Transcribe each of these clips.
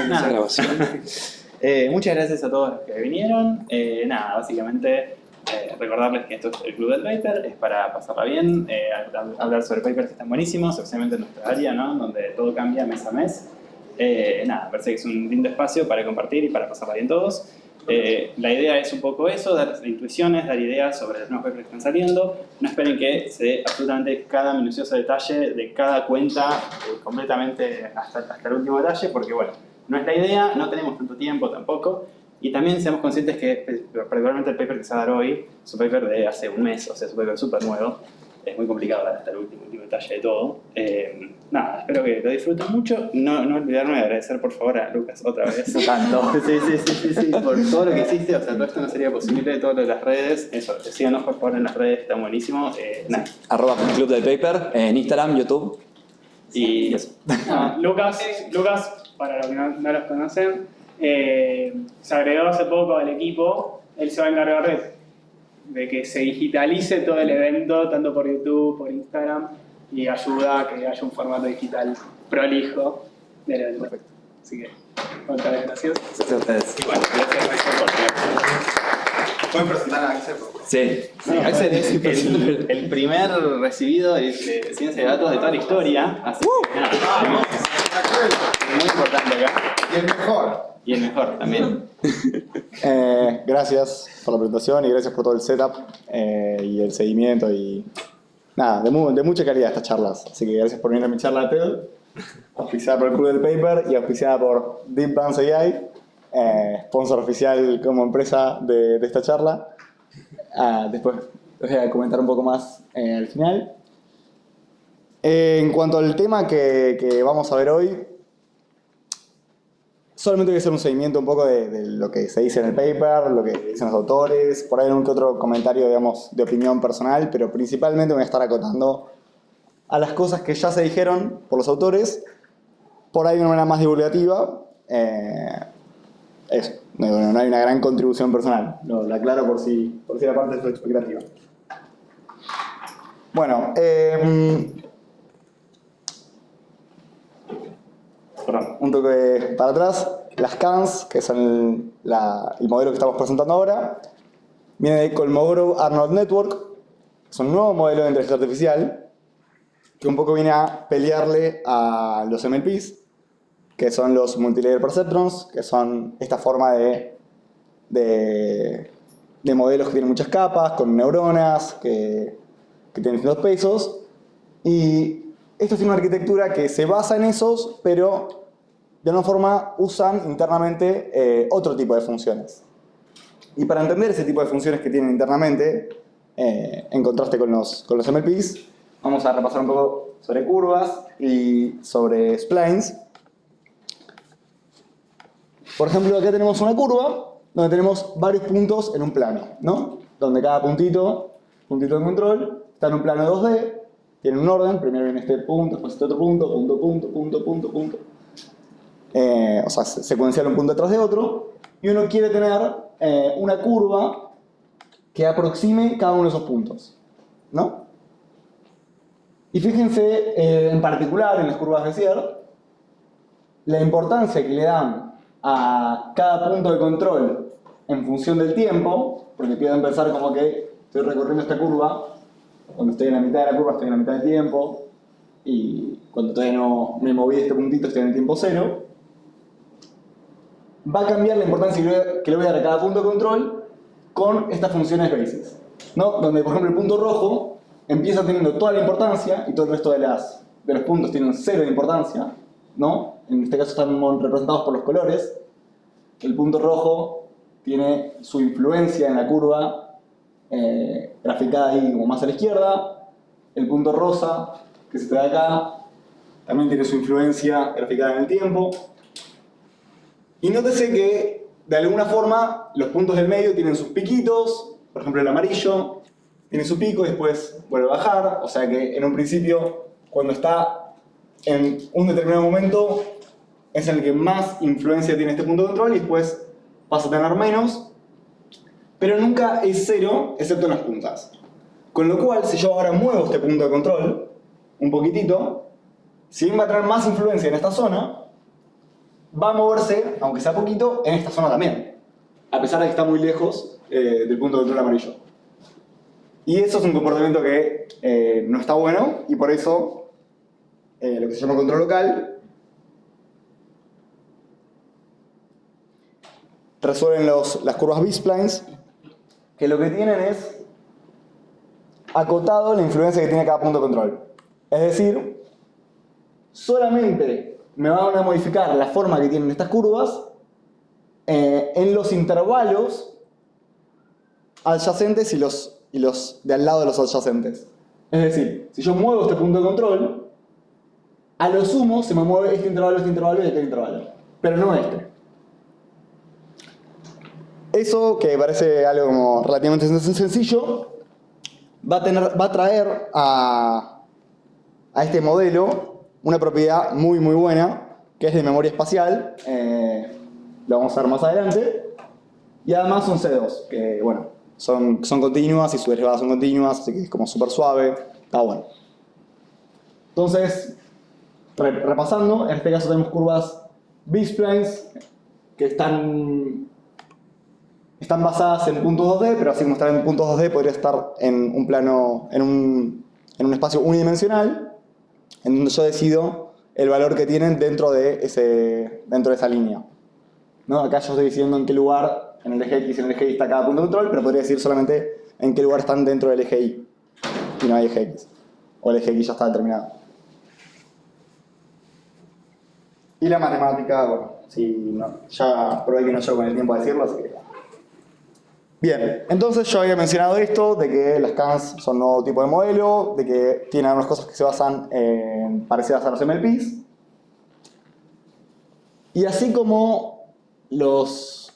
Esa grabación. Muchas gracias a todos los que vinieron. Básicamente recordarles que esto es el Club del Paper, es para pasarla bien, hablar sobre papers que están buenísimos, especialmente en nuestra área, ¿no? Donde todo cambia mes a mes. Me parece que es un lindo espacio para compartir y para pasarla bien todos. La idea es un poco eso, dar intuiciones, dar ideas sobre los nuevos papers que están saliendo. No esperen que se dé absolutamente cada minucioso detalle de cada cuenta, completamente hasta el último detalle, porque bueno, no es la idea, no tenemos tanto tiempo tampoco. Y también seamos conscientes que, particularmente el paper que se va a dar hoy, es un paper de hace un mes, o sea, es un paper súper nuevo. Es muy complicado dar hasta el último detalle de todo. Espero que lo disfruten mucho. No olvidarme de agradecer, por favor, a Lucas otra vez. Tanto. Sí, por todo lo que hiciste. O sea, todo esto no sería posible, todo lo de las redes. Eso, síganos por favor en las redes, está buenísimo. @Club del Paper en Instagram, YouTube. Y eso. Lucas, para los que no los conocen, se agregó hace poco al equipo. Él se va a encargar de que se digitalice todo el evento, tanto por YouTube, por Instagram, y ayuda a que haya un formato digital prolijo del evento. Perfecto. Así que, otra vez, gracias. Gracias a ustedes. Y bueno, gracias Axel por tenernos. ¿Pueden presentar a Axel? Sí. Axel es el primer recibido de ciencia de datos de toda la historia. Así que nada, muy importante acá. Y el mejor. Y el mejor también. Gracias por la presentación y gracias por todo el setup y el seguimiento y nada, de mucha calidad estas charlas. Así que gracias por venir a mi charla de TED, auspiciada por el Club del Paper y auspiciada por Deep Bounce AI, sponsor oficial como empresa de esta charla. Después les voy a comentar un poco más al final. En cuanto al tema que vamos a ver hoy, solamente voy a hacer un seguimiento un poco de lo que se dice en el paper, lo que dicen los autores, por ahí algún que otro comentario, digamos, de opinión personal, pero principalmente me voy a estar acotando a las cosas que ya se dijeron por los autores, por ahí de una manera más divulgativa. Eso, no hay una gran contribución personal, lo aclaro por si la parte es expectativa. Bueno, un toque para atrás. Las CANs, que son el modelo que estamos presentando ahora, viene de Kolmogorov-Arnold Network. Es un nuevo modelo de inteligencia artificial que un poco viene a pelearle a los MLPs, que son los Multilayer Perceptrons, que son esta forma de modelos que tienen muchas capas, con neuronas, que tienen distintos pesos. Y esto tiene una arquitectura que se basa en esos, pero de alguna forma usan internamente otro tipo de funciones. Y para entender ese tipo de funciones que tienen internamente, en contraste con los MLPs, vamos a repasar un poco sobre curvas y sobre splines. Por ejemplo, acá tenemos una curva donde tenemos varios puntos en un plano, ¿no? Donde cada puntito de control, está en un plano 2D, tiene un orden, primero viene este punto, después este otro punto, punto. O sea, secuencial un punto detrás de otro, y uno quiere tener una curva que aproxime cada uno de esos puntos, ¿no? Y fíjense en particular en las curvas de Bézier, la importancia que le dan a cada punto de control en función del tiempo, porque pueden pensar como que estoy recorriendo esta curva, cuando estoy en la mitad de la curva estoy en la mitad del tiempo, y cuando todavía no me moví de este puntito estoy en el tiempo cero. Va a cambiar la importancia que le voy a dar a cada punto de control con estas funciones basis, ¿no? Donde, por ejemplo, el punto rojo empieza teniendo toda la importancia y todo el resto de los puntos tienen cero de importancia, ¿no? En este caso están representados por los colores. El punto rojo tiene su influencia en la curva graficada ahí como más a la izquierda. El punto rosa, que se trae acá, también tiene su influencia graficada en el tiempo. Y nótese que, de alguna forma, los puntos del medio tienen sus piquitos. Por ejemplo, el amarillo tiene su pico y después vuelve a bajar. O sea que, en un principio, cuando está en un determinado momento, es en el que más influencia tiene este punto de control y después pasa a tener menos. Pero nunca es cero, excepto en las puntas. Con lo cual, si yo ahora muevo este punto de control un poquitito, si bien va a tener más influencia en esta zona, va a moverse, aunque sea poquito, en esta zona también. A pesar de que está muy lejos del punto de control amarillo. Y eso es un comportamiento que no está bueno, y por eso lo que se llama control local resuelven las curvas B-splines, que lo que tienen es acotado la influencia que tiene cada punto de control. Es decir, solamente me van a modificar la forma que tienen estas curvas en los intervalos adyacentes y los de al lado de los adyacentes. Es decir, si yo muevo este punto de control, a lo sumo se me mueve este intervalo y este intervalo, pero no este. Eso, que parece algo como relativamente sencillo, va a traer a este modelo una propiedad muy buena, que es de memoria espacial. Lo vamos a ver más adelante. Y además son C2, que bueno, son continuas y sus derivadas son continuas, así que es como súper suave, está bueno. Entonces, repasando, en este caso tenemos curvas B-splines que están basadas en puntos 2D, pero así como están en puntos 2D, podría estar en un plano, en un espacio unidimensional, en donde yo decido el valor que tienen dentro de esa línea. ¿No? Acá yo estoy diciendo en qué lugar, en el eje X y en el eje Y está cada punto de control, pero podría decir solamente en qué lugar están dentro del eje Y. Y no hay eje X. O el eje X ya está determinado. Y la matemática, bueno, ya probé que no llego con el tiempo a decirlo, así que... Bien, entonces yo había mencionado esto, de que las CANs son un nuevo tipo de modelo, de que tienen algunas cosas que se basan en parecidas a los MLPs. Y así como los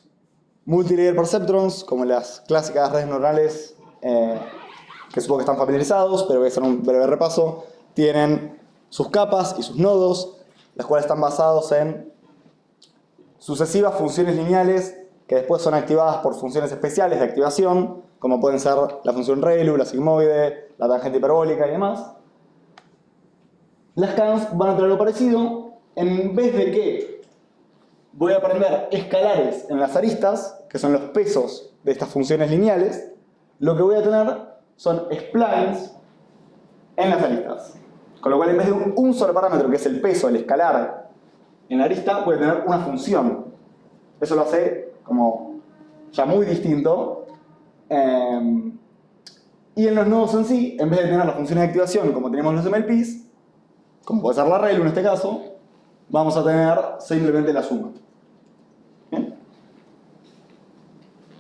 multilayer perceptrons, como las clásicas redes neuronales, que supongo que están familiarizados, pero voy a hacer un breve repaso, tienen sus capas y sus nodos, las cuales están basados en sucesivas funciones lineales que después son activadas por funciones especiales de activación, como pueden ser la función ReLU, la sigmoide, la tangente hiperbólica y demás. Las CANs van a tener lo parecido, en vez de que voy a aprender escalares en las aristas, que son los pesos de estas funciones lineales, lo que voy a tener son splines en las aristas. Con lo cual, en vez de un solo parámetro, que es el peso, el escalar en la arista, voy a tener una función. Eso lo hace como ya muy distinto. Y en los nodos en sí, en vez de tener las funciones de activación como tenemos los MLPs, como puede ser la ReLU en este caso, vamos a tener simplemente la suma. ¿Bien?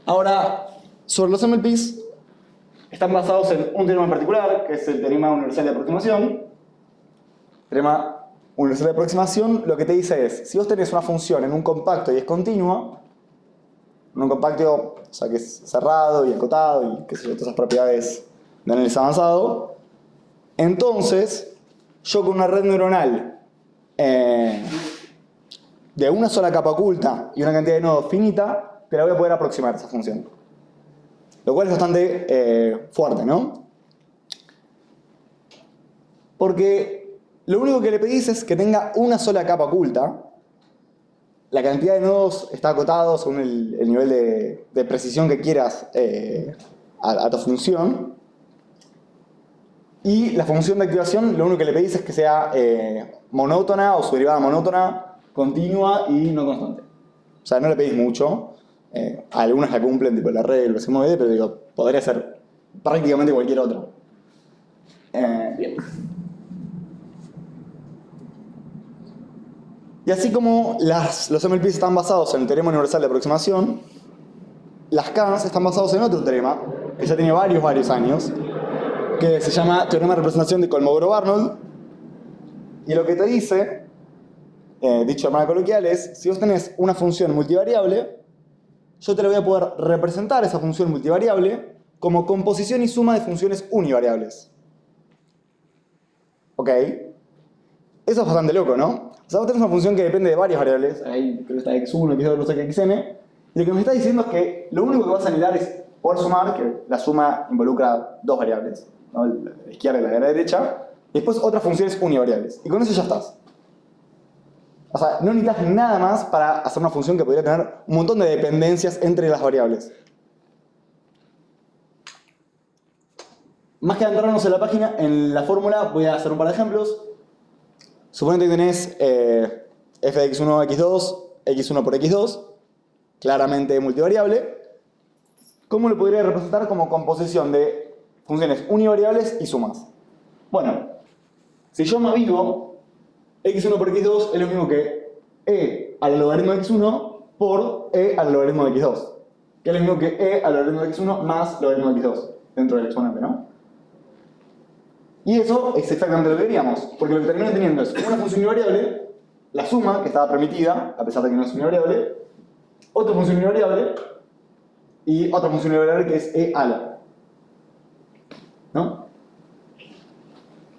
Ahora, sobre los MLPs, están basados en un teorema en particular, que es el teorema universal de aproximación. El teorema universal de aproximación lo que te dice es, si vos tenés una función en un compacto y es continua, en un compacto, o sea, que es cerrado y acotado y qué sé yo, todas esas propiedades de análisis avanzado, entonces yo con una red neuronal de una sola capa oculta y una cantidad de nodos finita, te la voy a poder aproximar esa función. Lo cual es bastante fuerte, ¿no? Porque lo único que le pedís es que tenga una sola capa oculta. La cantidad de nodos está acotado según el nivel de precisión que quieras a tu función. Y la función de activación, lo único que le pedís es que sea monótona o su derivada monótona, continua y no constante. O sea, no le pedís mucho. Algunas la cumplen, tipo la red, el sigmoide, pero digo, podría ser prácticamente cualquier otro. Bien. Y así como los MLPs están basados en el teorema universal de aproximación, las CANs están basados en otro teorema, que ya tiene varios años, que se llama teorema de representación de Kolmogorov-Arnold. Y lo que te dice, dicho de manera coloquial, es, si vos tenés una función multivariable, yo te la voy a poder representar, esa función multivariable, como composición y suma de funciones univariables. ¿Ok? Eso es bastante loco, ¿no? O sea, vos tenés una función que depende de varias variables, ahí creo que está x1, x2, no sé qué, xn, y lo que me está diciendo es que lo único que vas a anhelar es poder sumar, que la suma involucra dos variables, ¿no? La izquierda y la derecha, y después otras funciones univariables. Y con eso ya estás. O sea, no necesitas nada más para hacer una función que podría tener un montón de dependencias entre las variables. Más que adentrarnos en la página, en la fórmula, voy a hacer un par de ejemplos. Suponete que tenés f de x1, x2, x1 por x2, claramente multivariable. ¿Cómo lo podría representar como composición de funciones univariables y sumas? Bueno, si yo me avivo, x1 por x2 es lo mismo que e al logaritmo de x1 por e al logaritmo de x2. Que es lo mismo que e al logaritmo de x1 más logaritmo de x2 dentro del exponente, ¿no? Y eso es exactamente lo que queríamos, porque lo que termino teniendo es una función univariable, la suma, que estaba permitida, a pesar de que no es univariable, otra función univariable y otra función univariable que es e ala. ¿No?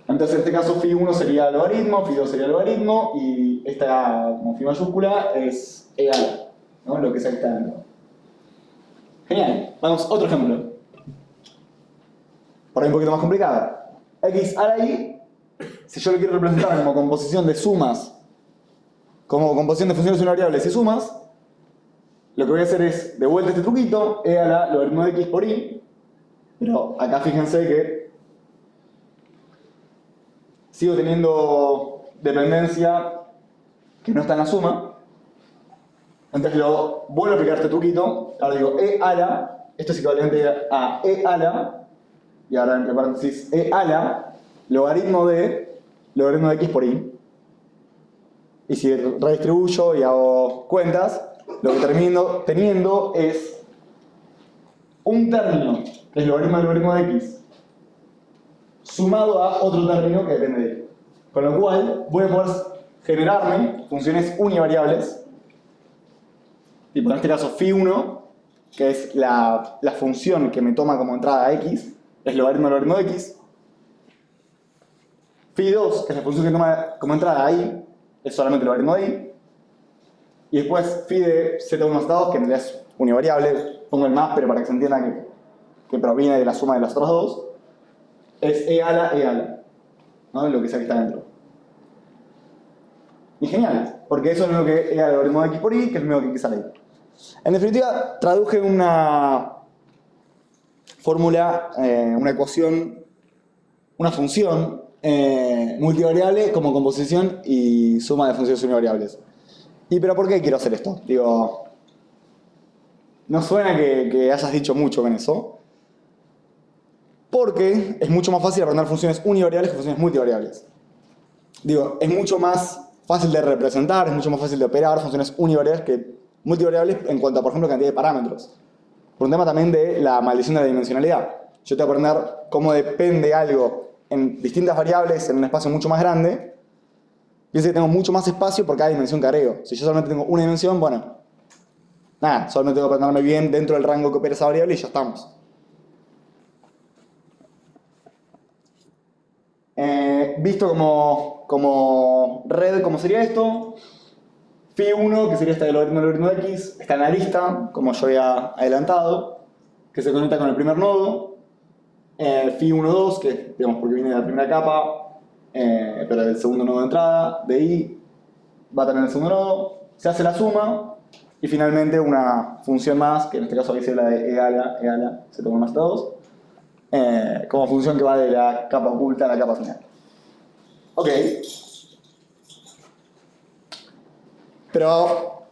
Entonces en este caso phi1 sería logaritmo, phi2 sería logaritmo y esta como phi mayúscula es e ala, ¿no? Lo que sea que está dentro. Genial. Vamos a otro ejemplo. Por ahí un poquito más complicado. X a la y, si yo lo quiero representar como composición de sumas, como composición de funciones univariables y sumas, lo que voy a hacer es, de vuelta este truquito, e a la logaritmo de x por y, pero acá fíjense que sigo teniendo dependencia que no está en la suma, entonces lo vuelvo a aplicar este truquito, ahora digo e a la, esto es equivalente a e a la, y ahora entre paréntesis e a la logaritmo de x por y. Y si redistribuyo y hago cuentas, lo que termino teniendo es un término, que es logaritmo del logaritmo de x, sumado a otro término que depende de y. Con lo cual voy a poder generarme funciones univariables, tipo en este caso phi1, que es la función que me toma como entrada x, es logaritmo del logaritmo de x. Phi2, que es la función que toma como entrada y, es solamente logaritmo de y. Y después phi de z1 más z2, que en realidad es univariable, pongo el más, pero para que se entienda que proviene de la suma de las otras dos, es e a la, ¿no? Lo que sea que está dentro. Y genial, porque eso es lo que e al logaritmo de x por y, que es lo mismo que x a la y. En definitiva, traduje una fórmula, una ecuación, una función multivariable como composición y suma de funciones univariables. ¿Y pero por qué quiero hacer esto? Digo, no suena que hayas dicho mucho con eso, porque es mucho más fácil aprender funciones univariables que funciones multivariables. Digo, es mucho más fácil de representar, es mucho más fácil de operar funciones univariables que multivariables en cuanto a, por ejemplo, cantidad de parámetros. Por un tema también de la maldición de la dimensionalidad. Yo te voy a aprender cómo depende algo en distintas variables en un espacio mucho más grande. Piensa que tengo mucho más espacio por cada dimensión que agrego. Si yo solamente tengo una dimensión, bueno, nada, solamente tengo que aprenderme bien dentro del rango que opera esa variable y ya estamos. Visto como red, ¿cómo sería esto? Phi1, que sería este logaritmo del logaritmo de x, está en la lista, como yo había adelantado, que se conecta con el primer nodo. Phi1,2, que digamos porque viene de la primera capa, pero del segundo nodo de entrada, de i, va a tener el segundo nodo, se hace la suma, y finalmente una función más, que en este caso va a ser la de e a la, se toma más 2, como función que va de la capa oculta a la capa final. Ok. Pero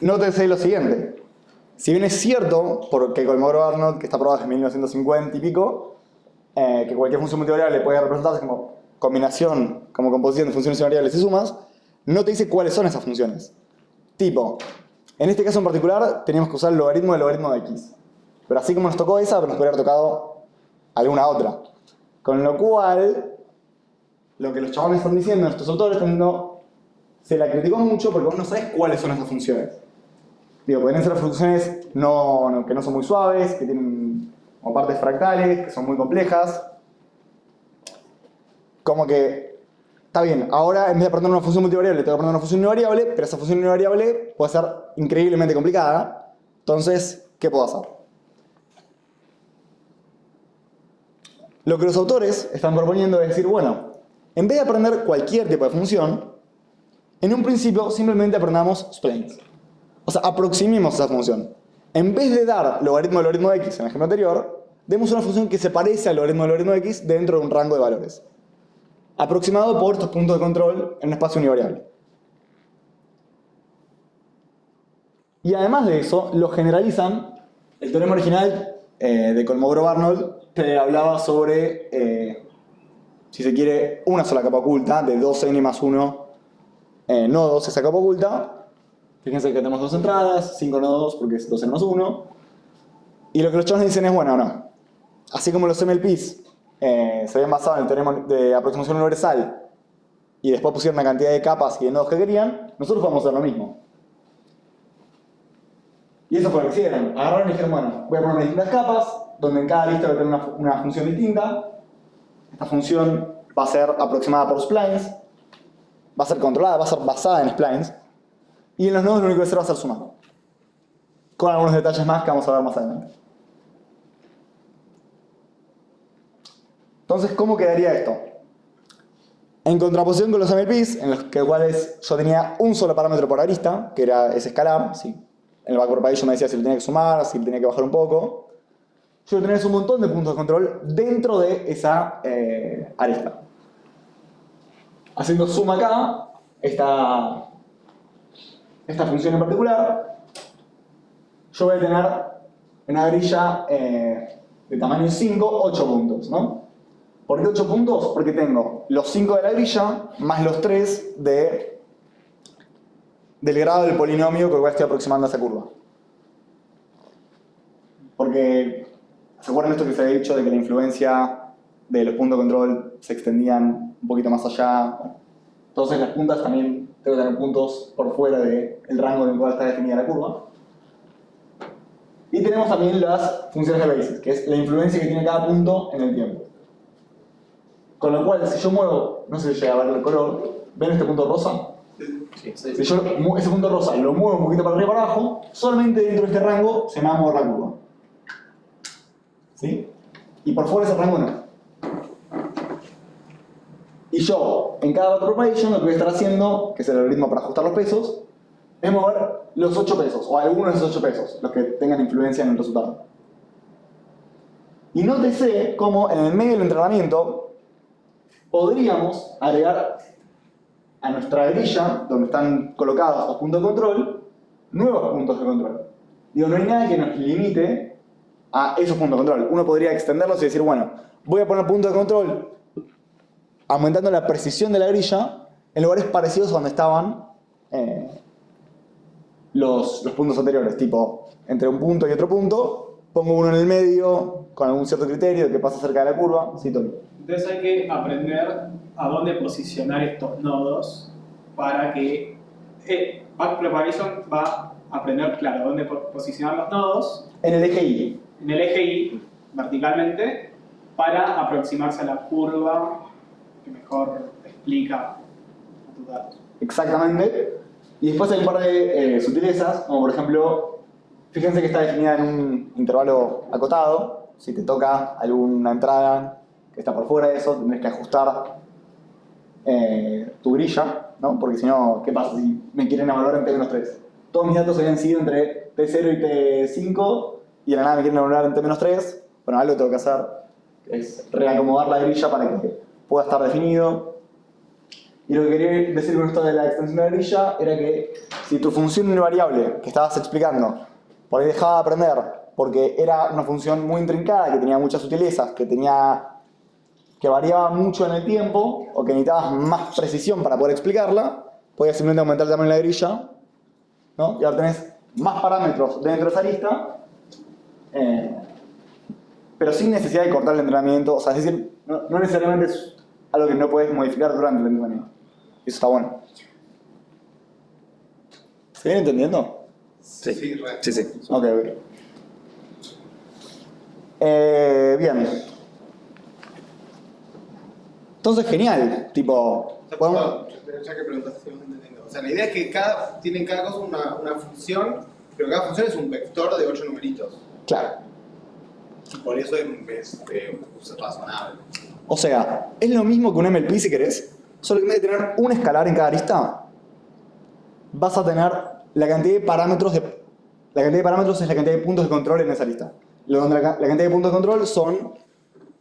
nótese lo siguiente. Si bien es cierto, porque Kolmogorov-Arnold, que está probado desde 1950 y pico, que cualquier función multivariable puede representarse como combinación, como composición de funciones variables y sumas, no te dice cuáles son esas funciones. Tipo, en este caso en particular teníamos que usar el logaritmo del logaritmo de x. Pero así como nos tocó esa, nos podría haber tocado alguna otra. Con lo cual, lo que los chavales están diciendo, estos autores están diciendo, se la criticó mucho porque vos no sabés cuáles son esas funciones. Digo, pueden ser funciones que no son muy suaves, que tienen como partes fractales, que son muy complejas. Como que, está bien, ahora en vez de aprender una función multivariable, tengo que aprender una función univariable, pero esa función univariable puede ser increíblemente complicada. Entonces, ¿qué puedo hacer? Lo que los autores están proponiendo es decir, bueno, en vez de aprender cualquier tipo de función, En un principio, simplemente aprendamos splines. O sea, aproximemos esa función. En vez de dar logaritmo del logaritmo de x en el ejemplo anterior, demos una función que se parece al logaritmo del logaritmo de x dentro de un rango de valores, aproximado por estos puntos de control en un espacio univariable. Y además de eso, lo generalizan. El teorema original de Kolmogorov-Arnold te hablaba sobre, si se quiere, una sola capa oculta de 2n más 1 nodos, esa capa oculta. Fíjense que tenemos 2 entradas, 5 nodos porque es 2n más 1. Y lo que los chavos dicen es, bueno, no. Así como los MLPs se habían basado en el teorema de aproximación universal y después pusieron una cantidad de capas y de nodos que querían, nosotros vamos a hacer lo mismo. Y eso fue lo que hicieron. Agarraron y dijeron, bueno, voy a poner distintas capas, donde en cada lista voy a tener una función distinta. Esta función va a ser aproximada por splines, va a ser controlada, va a ser basada en splines, y en los nodos lo único que va a hacer va a ser sumar. Con algunos detalles más que vamos a ver más adelante. Entonces, ¿cómo quedaría esto? En contraposición con los MLPs, en los cuales yo tenía un solo parámetro por arista, que era ese escalar, ¿sí? En el backward propagation me decía si lo tenía que sumar, si lo tenía que bajar un poco. Yo tenía un montón de puntos de control dentro de esa arista. Haciendo suma acá, esta función en particular, yo voy a tener una grilla de tamaño 5, 8 puntos, ¿no? ¿Por qué 8 puntos? Porque tengo los 5 de la grilla más los 3 del grado del polinomio que estoy aproximando a esa curva. Porque, ¿se acuerdan esto que se había dicho de que la influencia de los puntos de control se extendían un poquito más allá? Entonces las puntas también tengo que tener puntos por fuera del rango en el cual está definida la curva. Y tenemos también las funciones de basis, que es la influencia que tiene cada punto en el tiempo. Con lo cual, si yo muevo, no sé si llega a ver el color, ¿ven este punto rosa? Sí. Si yo ese punto rosa lo muevo un poquito para arriba y para abajo, solamente dentro de este rango se me va a mover la curva. ¿Sí? Y por fuera de ese rango no. Y yo, en cada backward propagation, lo que voy a estar haciendo, que es el algoritmo para ajustar los pesos, es mover los 8 pesos, o algunos de esos 8 pesos, los que tengan influencia en el resultado. Y nótese cómo en el medio del entrenamiento podríamos agregar a nuestra grilla, donde están colocados los puntos de control, nuevos puntos de control. Digo, no hay nada que nos limite a esos puntos de control. Uno podría extenderlos y decir, bueno, voy a poner puntos de control aumentando la precisión de la grilla en lugares parecidos a donde estaban los puntos anteriores, tipo, entre un punto y otro punto, pongo uno en el medio con algún cierto criterio de que pasa cerca de la curva, sí, todo. Entonces hay que aprender a dónde posicionar estos nodos para que Backpropagation va a aprender, claro, dónde posicionar los nodos En el eje Y. en el eje Y verticalmente para aproximarse a la curva que mejor explica tus datos. Exactamente. Y después hay un par de sutilezas, como por ejemplo, fíjense que está definida en un intervalo acotado. Si te toca alguna entrada que está por fuera de eso, tendrás que ajustar tu grilla, ¿no? Porque si no, ¿qué pasa si me quieren evaluar en T-3? Todos mis datos habían sido entre T0 y T5 y de la nada me quieren evaluar en T-3. Bueno, algo tengo que hacer, es reacomodar la grilla para que pueda estar definido. Y lo que quería decir con esto de la extensión de la grilla era que si tu función invariable que estabas explicando por ahí dejaba de aprender porque era una función muy intrincada, que tenía muchas sutilezas, que variaba mucho en el tiempo o que necesitabas más precisión para poder explicarla, podías simplemente aumentar el tamaño de la grilla, ¿no? Y ahora tenés más parámetros dentro de esa lista, pero sin necesidad de cortar el entrenamiento. O sea, es decir, no necesariamente es algo que no puedes modificar durante el entrenamiento. Eso está bueno. ¿Se viene entendiendo? Sí, Sí, sí, sí. Ok, ok. Bien. Entonces, genial. Tipo, podemos... Ya que preguntaste si vamos entendiendo. O sea, la idea es que tienen cada cosa una función, pero cada función es un vector de 8 numeritos. Claro. Por eso es razonable. O sea, es lo mismo que un MLP si querés, solo que en vez de tener un escalar en cada arista, vas a tener la cantidad de parámetros la cantidad de parámetros es la cantidad de puntos de control en esa lista. Donde la cantidad de puntos de control son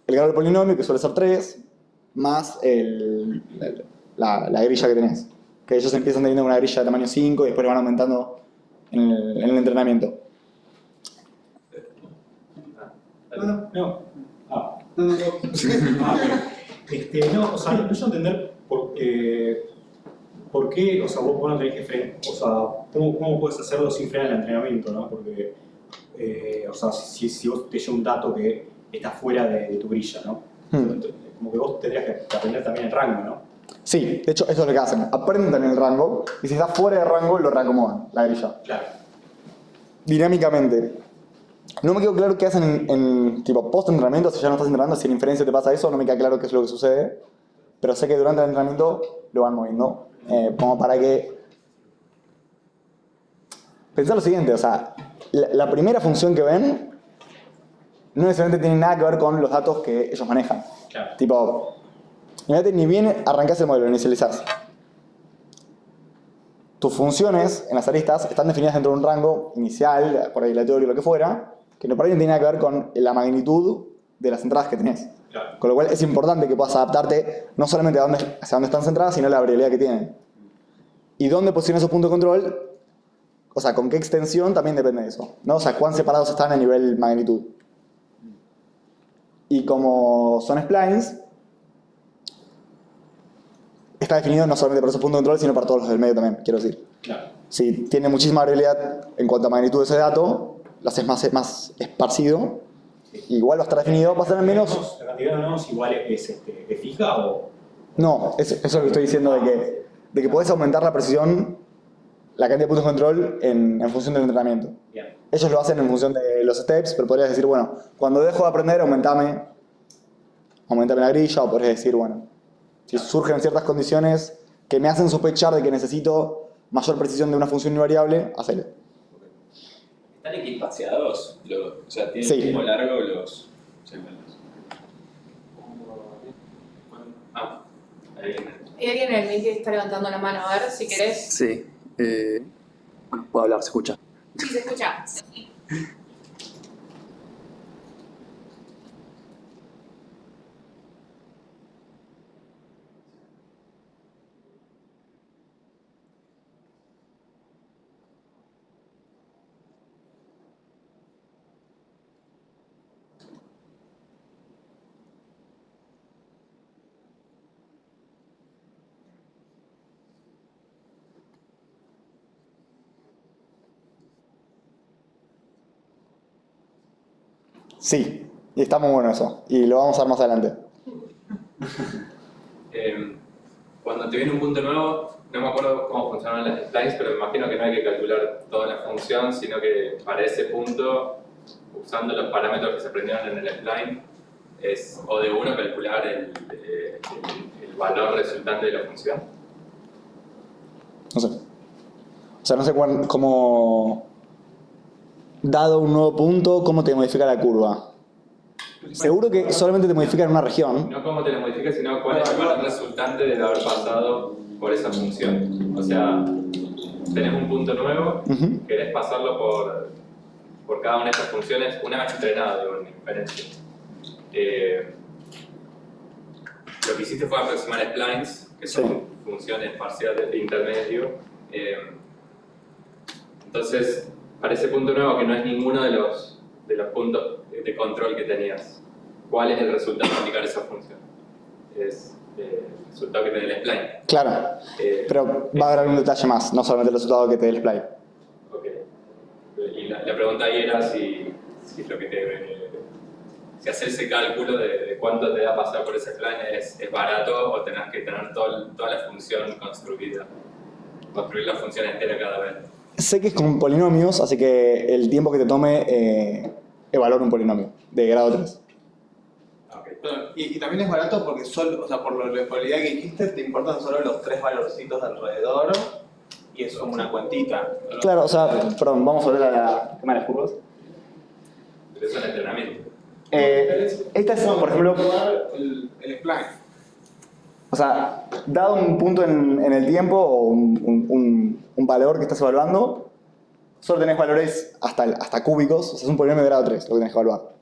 el grado del polinomio, que suele ser 3, más la grilla que tenés. Que ellos empiezan teniendo una grilla de tamaño 5 y después le van aumentando en el entrenamiento. No. No, o sea, no quiero entender por qué, o sea, vos no tenés que frenar, o sea, cómo puedes hacerlo sin frenar el entrenamiento, ¿no? Porque, o sea, si vos te llega un dato que está fuera de tu grilla, ¿no? Como que vos tendrías que aprender también el rango, ¿no? Sí, de hecho, eso es lo que hacen. Aprenden el rango y si está fuera de rango, lo reacomodan, la grilla. Claro. Dinámicamente. No me quedó claro qué hacen en tipo post-entrenamiento, si ya no estás entrenando, si en inferencia te pasa eso, no me queda claro qué es lo que sucede. Pero sé que durante el entrenamiento lo van moviendo. Como para que... Pensar lo siguiente, o sea, la primera función que ven no necesariamente tiene nada que ver con los datos que ellos manejan. Claro. Tipo, imagínate, ni bien arrancás el modelo, inicializás. Tus funciones en las aristas están definidas dentro de un rango inicial, por ahí aleatorio, lo que fuera, que por ahí no tiene nada que ver con la magnitud de las entradas que tenés. Claro. Con lo cual es importante que puedas adaptarte no solamente hacia dónde están centradas, sino a la variabilidad que tienen. Y dónde posicionas esos puntos de control, o sea, con qué extensión también depende de eso, ¿no? O sea, cuán separados están a nivel magnitud. Y como son splines, está definido no solamente para esos puntos de control, sino para todos los del medio también, quiero decir. Claro. Si tiene muchísima variabilidad en cuanto a magnitud de ese dato, lo haces más esparcido, igual va a estar definido, va a tener menos... ¿La cantidad de nodos igual es fija o...? No, eso es lo que estoy diciendo de que podés aumentar la precisión, la cantidad de puntos de control en función del entrenamiento. Bien. Ellos lo hacen en función de los steps, pero podrías decir, bueno, cuando dejo de aprender, aumentame la grilla, o podrías decir, bueno, si surgen ciertas condiciones que me hacen sospechar de que necesito mayor precisión de una función invariable, hacelo. ¿Están equipaseados? O sea, ¿tienen Sí. el mismo largo los segmentos? Ahí viene. Hay alguien en el medio que está levantando la mano, a ver si querés. Sí. Bueno, puedo hablar, se escucha. Sí, se escucha. Sí, y está muy bueno eso, y lo vamos a ver más adelante. Cuando te viene un punto nuevo, no me acuerdo cómo funcionan las splines, pero me imagino que no hay que calcular toda la función, sino que para ese punto, usando los parámetros que se aprendieron en el spline, es o de uno calcular el valor resultante de la función. No sé. O sea, no sé cómo, dado un nuevo punto, cómo te modifica la curva. Seguro que solamente te modifica en una región. No cómo te la modificas, sino cuál es el valor resultante de haber pasado por esa función. O sea, tenés un punto nuevo, querés pasarlo por cada una de estas funciones una vez entrenado, digo, en inferencia. Lo que hiciste fue aproximar splines, que son funciones parciales de intermedio. Entonces, para ese punto nuevo, que no es ninguno de los puntos de control que tenías, ¿cuál es el resultado de aplicar esa función? Es el resultado que te dé el spline. Claro, pero va a haber algún detalle más, no solamente el resultado que te dé el spline. Ok. Y la pregunta ahí era si lo que si hacer ese cálculo de cuánto te da pasar por ese spline es barato o tenés que tener toda la función construida, construir la función entera cada vez. Sé que es con polinomios, así que el tiempo que te tome evaluar un polinomio de grado 3. Okay. Y también es barato porque solo, o sea, por la probabilidad que dijiste, te importan solo los 3 valorcitos de alrededor y es como una cuentita. Claro, o sea, perdón, vamos a volver a la tema de las curvas. Pero eso es el entrenamiento. Esta es, por ejemplo, el spline. o sea, dado un punto en el tiempo o un un valor que estás evaluando, solo tenés valores hasta cúbicos, o sea, es un polinomio de grado 3 lo que tenés que evaluar,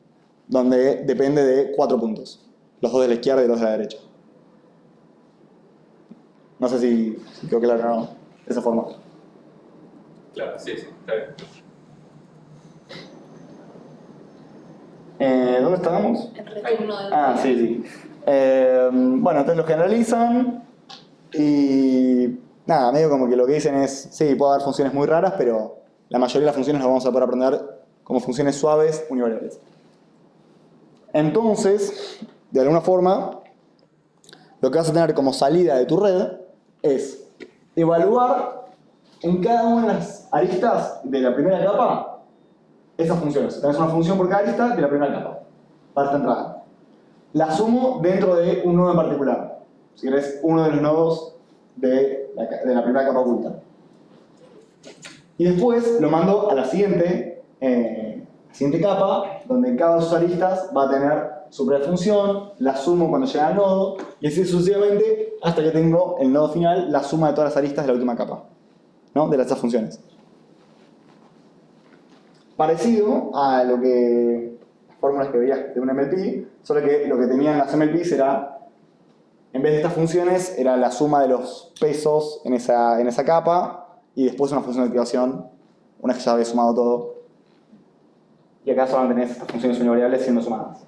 donde depende de 4 puntos, los 2 de la izquierda y los de la derecha. No sé si quedó claro o no, de esa forma. Claro, sí, está bien. ¿Dónde estábamos? El retorno del Ah, sí, sí. Bueno, entonces lo generalizan y nada, medio como que lo que dicen es, sí, puede haber funciones muy raras, pero la mayoría de las funciones las vamos a poder aprender como funciones suaves univariables. Entonces, de alguna forma, lo que vas a tener como salida de tu red es evaluar en cada una de las aristas de la primera capa esas funciones. Tenés una función por cada arista de la primera capa, para esta entrada. La sumo dentro de un nodo en particular. Si querés, uno de los nodos de la primera capa oculta. Y después lo mando a la siguiente capa, donde cada una de sus aristas va a tener su propia función, la sumo cuando llega al nodo, y así sucesivamente hasta que tengo el nodo final, la suma de todas las aristas de la última capa, ¿no? De estas funciones. Parecido a lo que las fórmulas que veías de un MLP, solo que lo que tenían las MLPs era, en vez de estas funciones, era la suma de los pesos en esa capa y después una función de activación, una vez que ya había sumado todo. Y acá solo tenés estas funciones univariables siendo sumadas.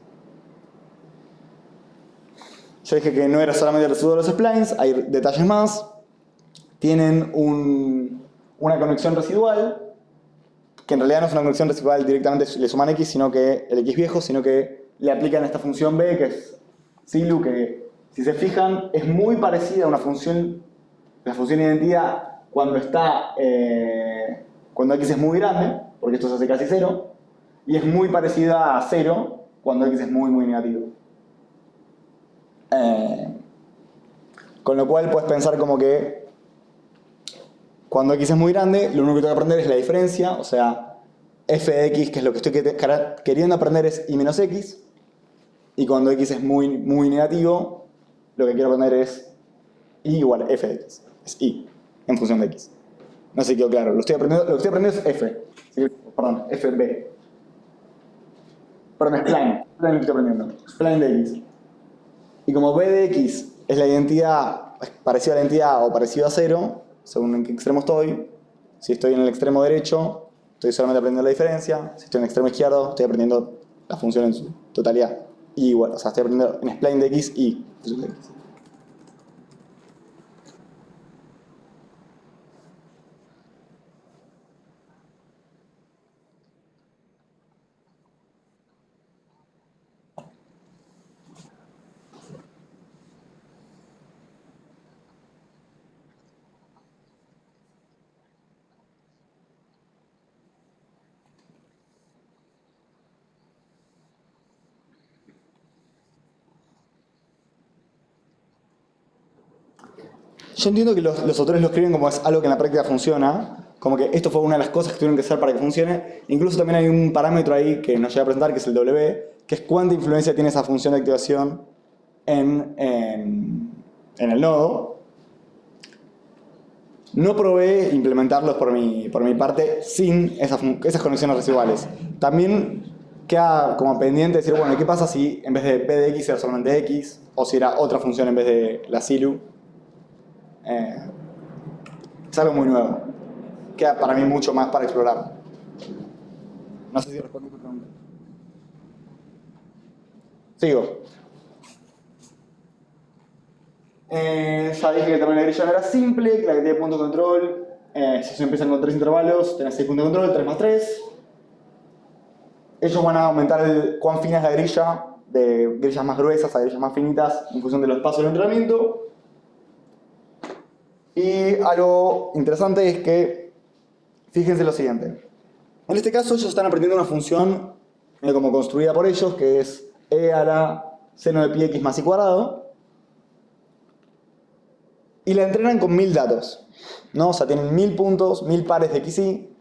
Yo dije que no era solamente el residuo de los splines, hay detalles más. Tienen una conexión residual, que en realidad no es una conexión residual directamente le suman x, sino que el x viejo, sino que le aplican esta función b, que es silu, que si se fijan es muy parecida a una función, la función identidad cuando x es muy grande, porque esto se hace casi 0, y es muy parecida a 0 cuando x es muy muy negativo. Con lo cual puedes pensar como que cuando x es muy grande, lo único que tengo que aprender es la diferencia, o sea, f de x, que es lo que estoy queriendo aprender, es y menos x, y cuando x es muy, muy negativo, lo que quiero aprender es y igual a f de x, es y, en función de x. No sé si quedó claro, lo que estoy aprendiendo es f, ¿sí? Perdón, fb. Perdón, spline lo que estoy aprendiendo, spline de x. Y como b de x es la identidad, parecida a la identidad o parecido a 0, según en qué extremo estoy, si estoy en el extremo derecho, estoy solamente aprendiendo la diferencia, si estoy en el extremo izquierdo, estoy aprendiendo la función en su totalidad. Y igual, o sea, estoy aprendiendo en spline de x y función de x. Yo entiendo que los autores lo escriben como es algo que en la práctica funciona, como que esto fue una de las cosas que tuvieron que hacer para que funcione. Incluso también hay un parámetro ahí que nos llega a presentar, que es el W, que es cuánta influencia tiene esa función de activación en el nodo. No probé implementarlos por mi parte sin esas conexiones residuales. También queda como pendiente decir, bueno, ¿qué pasa si en vez de p de x era solamente x? O si era otra función en vez de la silu. Es algo muy nuevo. Queda para mí mucho más para explorar. No sé si respondí tu pregunta. Sigo. Ya dije que también la grilla no era simple, que la que tiene punto de control. Si se empiezan con 3 intervalos, tenés 6 puntos de control, 3 más 3. Ellos van a aumentar cuán fina es la grilla, de grillas más gruesas a grillas más finitas, en función de los pasos del entrenamiento. Y algo interesante es que, fíjense lo siguiente. En este caso ellos están aprendiendo una función como construida por ellos, que es e a la seno de pi x más y cuadrado. Y la entrenan con 1000 datos, ¿no? O sea, tienen 1000 puntos, 1000 pares de xy,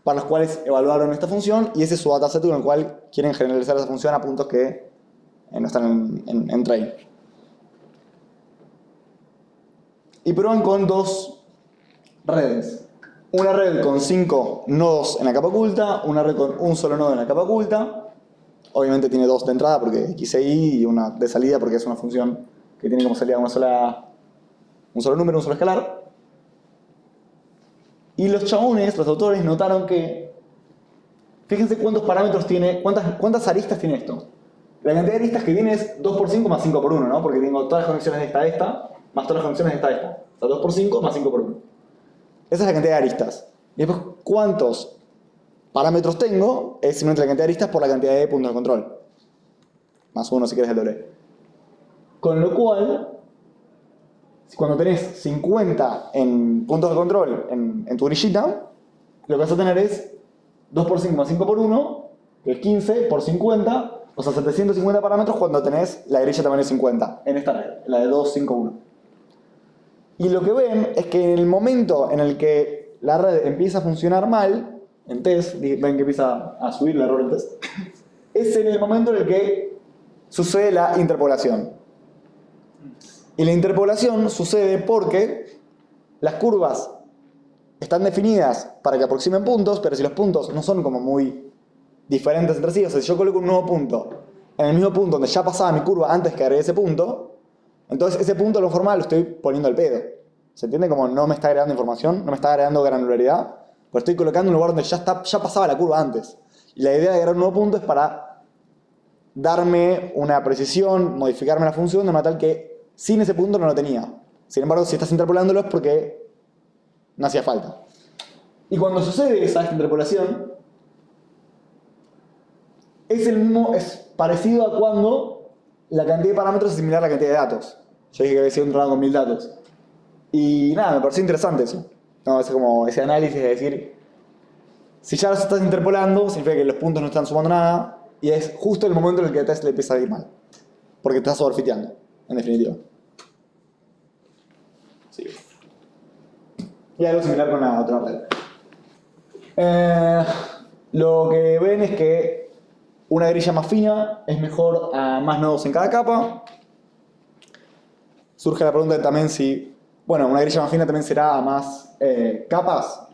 para los cuales evaluaron esta función, y ese es su dataset con el cual quieren generalizar esa función a puntos que no están en train. Y prueban con dos redes. Una red con 5 nodos en la capa oculta, una red con un solo nodo en la capa oculta. Obviamente tiene 2 de entrada porque X e Y y una de salida porque es una función que tiene como salida un solo número, un solo escalar. Y los chabones, los autores, notaron que, fíjense cuántos parámetros tiene, cuántas aristas tiene esto. La cantidad de aristas que tiene es 2 por 5 más 5 por 1, ¿no? Porque tengo todas las conexiones de esta a esta, más todas las conexiones de esta a esta. O sea, 2 por 5 más 5 por 1. Esa es la cantidad de aristas. Y después, ¿cuántos parámetros tengo? Es simplemente la cantidad de aristas por la cantidad de puntos de control. Más 1 si quieres el doble. Con lo cual, cuando tenés 50 en puntos de control en tu grillita, lo que vas a tener es 2 por 5 más 5 por 1, que es 15 por 50, o sea, 750 parámetros cuando tenés la grilla tamaño 50, en esta red, la de 2, 5, 1. Y lo que ven es que en el momento en el que la red empieza a funcionar mal, en test, ven que empieza a subir el error en test, es en el momento en el que sucede la interpolación. Y la interpolación sucede porque las curvas están definidas para que aproximen puntos, pero si los puntos no son como muy diferentes entre sí, o sea, si yo coloco un nuevo punto en el mismo punto donde ya pasaba mi curva antes que agregué ese punto, entonces ese punto de lo formal lo estoy poniendo al pedo. ¿Se entiende? Como no me está agregando información, no me está agregando granularidad, pero estoy colocando en un lugar donde ya pasaba la curva antes. Y la idea de agregar un nuevo punto es para darme una precisión, modificarme la función de manera tal que sin ese punto no lo tenía. Sin embargo, si estás interpolándolo es porque no hacía falta. Y cuando sucede esta interpolación, es parecido a cuando la cantidad de parámetros es similar a la cantidad de datos. Yo dije que había sido un programa con 1000 datos. Y nada, me pareció interesante eso. No, es como ese análisis de decir, si ya los estás interpolando, significa que los puntos no están sumando nada, y es justo el momento en el que el test le empieza a ir mal. Porque te estás overfiteando, en definitiva. Sí. Y algo similar con la otra red. Lo que ven es que una grilla más fina es mejor a más nodos en cada capa. Surge la pregunta de también si, bueno, una grilla más fina también será a más capas.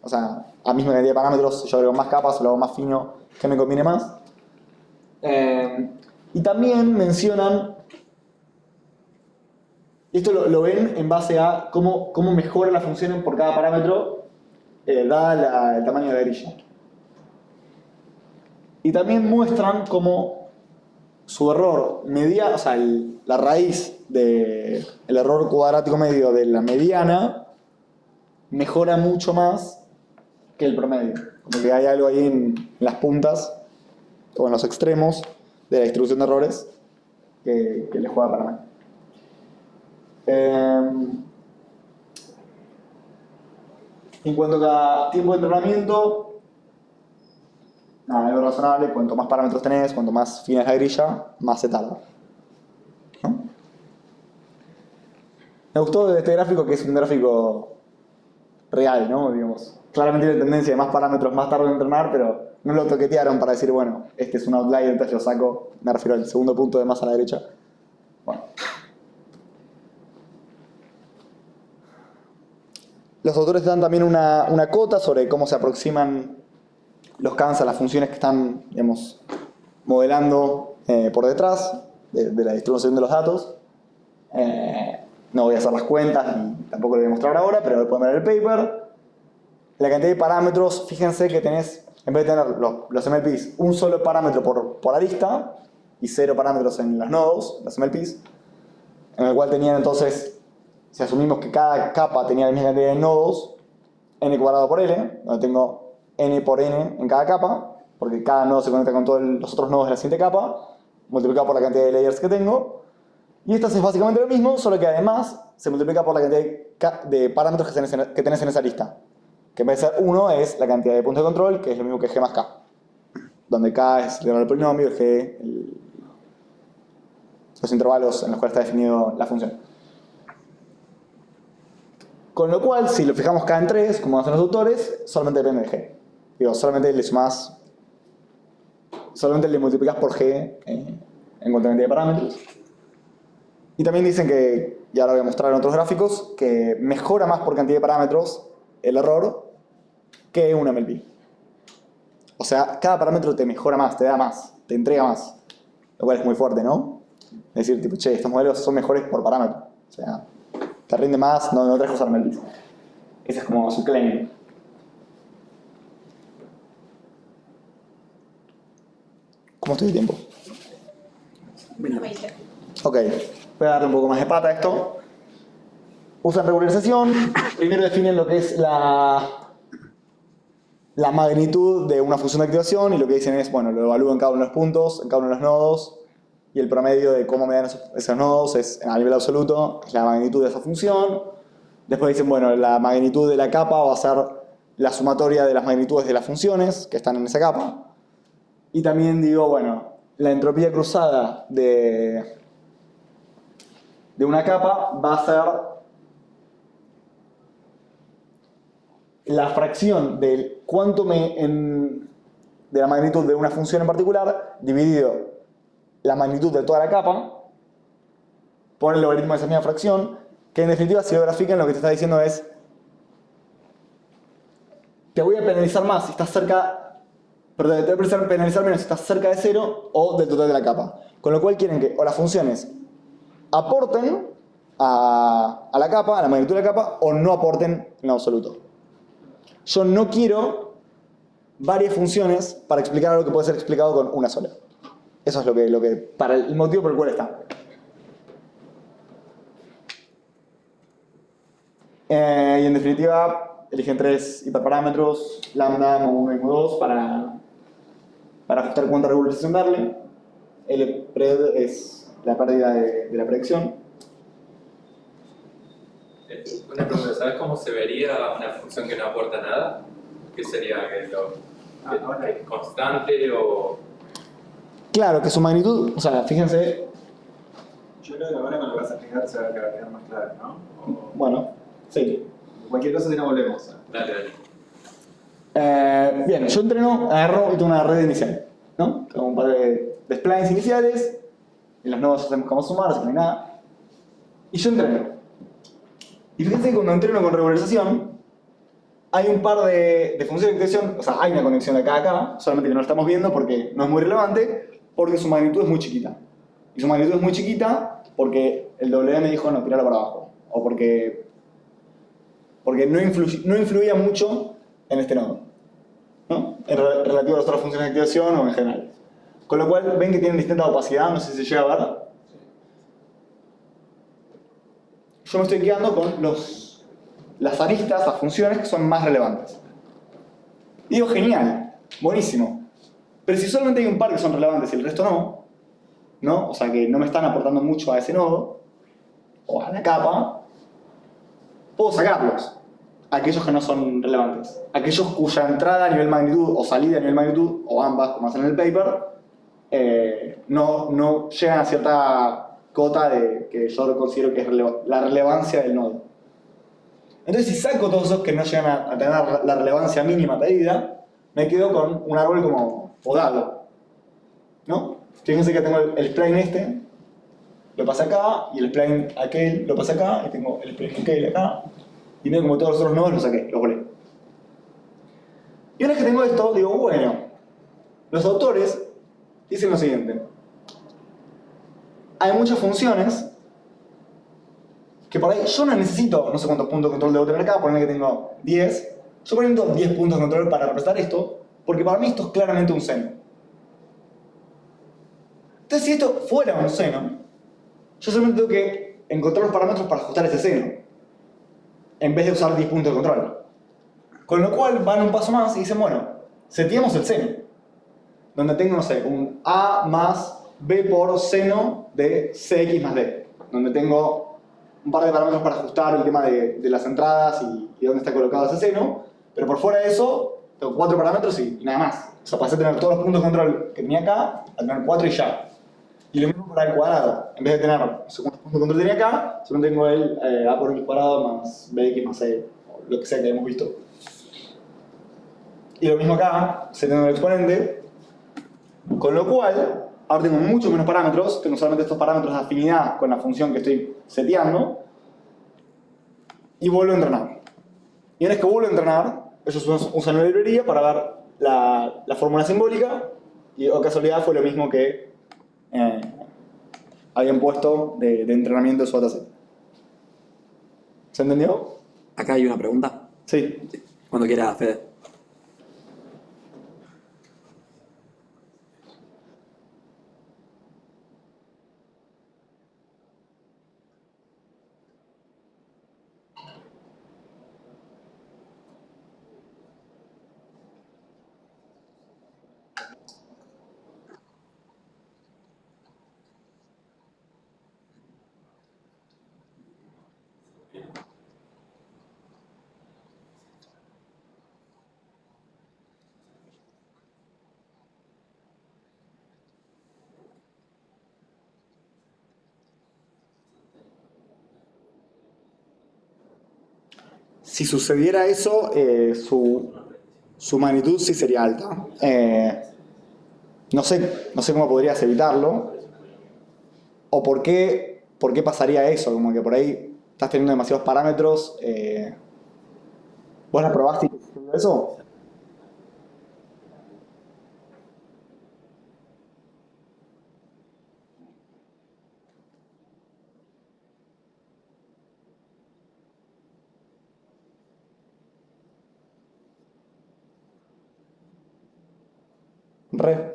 O sea, a misma cantidad de parámetros, si yo agrego más capas o lo hago más fino, ¿qué me conviene más? Y también mencionan, y esto lo ven en base a cómo mejora la función por cada parámetro dada el tamaño de la grilla. Y también muestran cómo su error mediano, o sea, la raíz del error cuadrático medio de la mediana mejora mucho más que el promedio. Como que hay algo ahí en las puntas o en los extremos de la distribución de errores que le juega para mal. En cuanto a tiempo de entrenamiento, nada, algo razonable. Cuanto más parámetros tenés, cuanto más fina es la grilla, más se tarda, ¿no? Me gustó de este gráfico que es un gráfico real, ¿no? Digamos, claramente tiene tendencia de más parámetros más tarde en entrenar, pero no lo toquetearon para decir, bueno, este es un outlier, entonces lo saco. Me refiero al segundo punto de más a la derecha. Bueno. Los autores dan también una cota sobre cómo se aproximan los CANs a las funciones que están, digamos, modelando por detrás de la distribución de los datos. No voy a hacer las cuentas ni tampoco lo voy a mostrar ahora, pero lo pueden ver en el paper. La cantidad de parámetros, fíjense que tenés, en vez de tener los MLPs, un solo parámetro por arista y 0 parámetros en los nodos, los MLPs, en el cual tenían entonces, si asumimos que cada capa tenía la misma cantidad de nodos, n cuadrado por l, donde tengo n por n en cada capa, porque cada nodo se conecta con todos los otros nodos de la siguiente capa, multiplicado por la cantidad de layers que tengo. Y esto es básicamente lo mismo, solo que además se multiplica por la cantidad de parámetros que tenés en esa lista. Que en vez de ser 1 es la cantidad de puntos de control, que es lo mismo que g más k. Donde k es el grado del polinomio y g los intervalos en los cuales está definido la función. Con lo cual, si lo fijamos k en 3, como hacen los autores, solamente depende de g. Digo, solamente le multiplicas por g en cuanto a cantidad de parámetros. Y también dicen que, y ahora voy a mostrar en otros gráficos, que mejora más por cantidad de parámetros el error que un MLP. O sea, cada parámetro te mejora más, te da más, te entrega más. Lo cual es muy fuerte, ¿no? Es decir, tipo, che, estos modelos son mejores por parámetro. O sea, te rinde más, no tenés que usar MLPs. Ese es como su claim. ¿Cómo estoy de tiempo? 20. Ok, voy a darle un poco más de pata a esto. Usan regularización. Primero definen lo que es la magnitud de una función de activación y lo que dicen es, bueno, lo evalúan en cada uno de los puntos, en cada uno de los nodos y el promedio de cómo me dan esos nodos es a nivel absoluto, es la magnitud de esa función. Después dicen, bueno, la magnitud de la capa va a ser la sumatoria de las magnitudes de las funciones que están en esa capa. Y también digo, bueno, la entropía cruzada de una capa va a ser la fracción del cuánto de la magnitud de una función en particular dividido la magnitud de toda la capa por el logaritmo de esa misma fracción, que en definitiva si lo grafican lo que te está diciendo es te voy a penalizar más si estás cerca, perdón, te voy a penalizar menos si estás cerca de cero o del total de la capa. Con lo cual quieren que o las funciones aporten a la capa, a la magnitud de la capa, o no aporten en absoluto. Yo no quiero varias funciones para explicar algo que puede ser explicado con una sola. Eso es lo que para el motivo por el cual está. Y en definitiva, eligen 3 hiperparámetros, lambda, mo1 y mo2, para ajustar cuánta regularización darle. El pred es la pérdida de la predicción. Una pregunta, ¿sabes cómo se vería una función que no aporta nada? ¿Qué sería? ¿Que constante o...? Claro, que su magnitud, o sea, fíjense, Yo creo que ahora me lo vas a explicar, se va a quedar más claro, ¿no? bueno, sí. Cualquier cosa si no volvemos. Dale. Bien, yo entreno, agarro y tengo una red inicial, ¿no? Tengo un par de splines iniciales, en los nodos hacemos como sumar, así que no hay nada. Y yo entreno. Y fíjense que cuando entreno con regularización, hay un par de funciones de conexión, o sea, hay una conexión de acá a acá, solamente que no la estamos viendo porque no es muy relevante, porque su magnitud es muy chiquita. Y su magnitud es muy chiquita porque el W me dijo no, tirarla para abajo. O porque no influía mucho en este nodo, ¿no? Relativo a las otras funciones de activación o en general. Con lo cual, ven que tienen distinta opacidad, no sé si se llega a ver. Yo me estoy quedando con las aristas, las funciones que son más relevantes. Y digo, genial, buenísimo. Pero si solamente hay un par que son relevantes y el resto no, o sea que no me están aportando mucho a ese nodo, o a la capa, puedo sacarlos. Aquellos que no son relevantes. Aquellos cuya entrada a nivel magnitud o salida a nivel magnitud, o ambas, como hacen en el paper, no llegan a cierta cota que yo considero que es la relevancia del nodo. Entonces, si saco todos esos que no llegan a tener la relevancia mínima pedida, me quedo con un árbol como podado, ¿no? Fíjense que tengo el spline este, lo pasé acá, y el spline aquel lo pasé acá, y tengo el spline aquel acá, y veo como todos los otros nodos los saqué, los volé. Y una vez que tengo esto, digo, bueno, los autores dicen lo siguiente. Hay muchas funciones que por ahí yo no necesito, no sé cuántos puntos de control debo tener acá, ponerle que tengo 10. Yo poniendo 10 puntos de control para representar esto, porque para mí esto es claramente un seno. Entonces, si esto fuera un seno, yo solamente tengo que encontrar los parámetros para ajustar ese seno, en vez de usar 10 puntos de control. Con lo cual van un paso más y dicen, bueno, seteamos el seno, donde tengo, no sé, un A más B por seno de CX más D, donde tengo un par de parámetros para ajustar el tema de las entradas y dónde está colocado ese seno, pero por fuera de eso, tengo 4 parámetros y nada más. O sea, pasé a tener todos los puntos de control que tenía acá, a tener 4 y ya. Y lo mismo para el cuadrado. En vez de tener no sé cuántos puntos de control tenía acá, solo tengo el A por X cuadrado más BX más C, o lo que sea que hemos visto. Y lo mismo acá, se tiene el exponente, con lo cual, ahora tengo muchos menos parámetros, tengo solamente estos parámetros de afinidad con la función que estoy seteando, y vuelvo a entrenar. Y una vez que vuelve a entrenar, ellos usan una librería para ver la fórmula simbólica, y o casualidad fue lo mismo que habían puesto de entrenamiento de su dataset. ¿Se entendió? Acá hay una pregunta. Sí. Cuando quiera, Fede. Si sucediera eso, su magnitud sí sería alta. No sé cómo podrías evitarlo, o por qué pasaría eso, como que por ahí estás teniendo demasiados parámetros. ¿Vos la probaste y te sucedió eso? Re.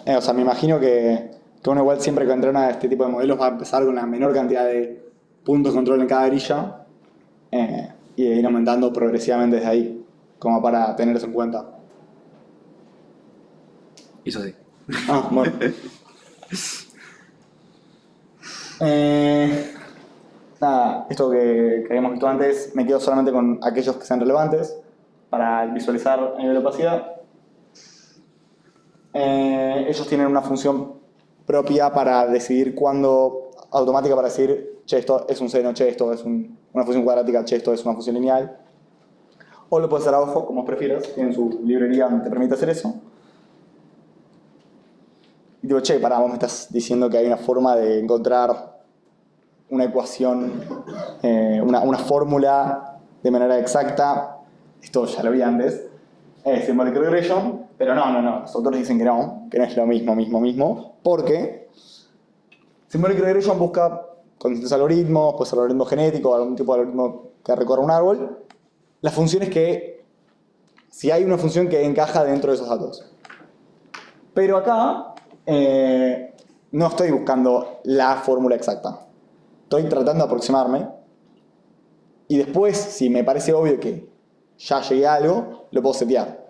O sea, me imagino que uno igual siempre que entrena este tipo de modelos va a empezar con la menor cantidad de puntos de control en cada grilla y ir aumentando progresivamente desde ahí, como para tener eso en cuenta. Hizo así. Ah, bueno. Nada, esto que habíamos visto antes, me quedo solamente con aquellos que sean relevantes para visualizar a nivel de opacidad. Ellos tienen una función propia para decidir cuándo, automática para decir, che, esto es un seno, che, esto es una función cuadrática, che, esto es una función lineal. O lo puedes hacer a ojo, como prefieras, tienen su librería donde te permite hacer eso. Y digo, che, pará, vos me estás diciendo que hay una forma de encontrar una ecuación, una fórmula de manera exacta. Esto ya lo vi antes. Symbolic regression, pero no. Los autores dicen que no es lo mismo, porque Symbolic regression busca con distintos algoritmos, pues algoritmo genético, algún tipo de algoritmo que recorra un árbol, las funciones que, si hay una función que encaja dentro de esos datos. Pero acá no estoy buscando la fórmula exacta. Estoy tratando de aproximarme y después, si me parece obvio que ya llegué a algo, lo puedo setear.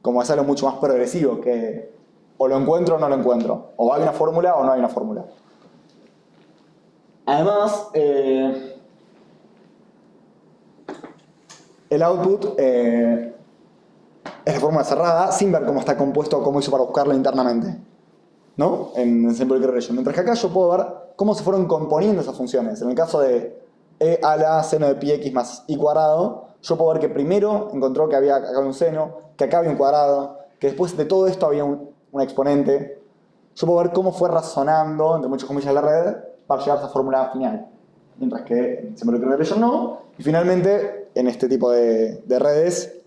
Como es algo mucho más progresivo, que o lo encuentro o no lo encuentro. O hay una fórmula o no hay una fórmula. Además, el output es de fórmula cerrada, sin ver cómo está compuesto o cómo hizo para buscarlo internamente, ¿no? En Symbolic Regression. Mientras que acá yo puedo ver cómo se fueron componiendo esas funciones. En el caso de e a la seno de pi x más i cuadrado, yo puedo ver que primero encontró que acá había un seno, que acá había un cuadrado, que después de todo esto había un exponente. Yo puedo ver cómo fue razonando, entre muchas comillas, la red para llegar a esa fórmula final. Mientras que en Symbolic Regression no. Y finalmente, en este tipo de redes,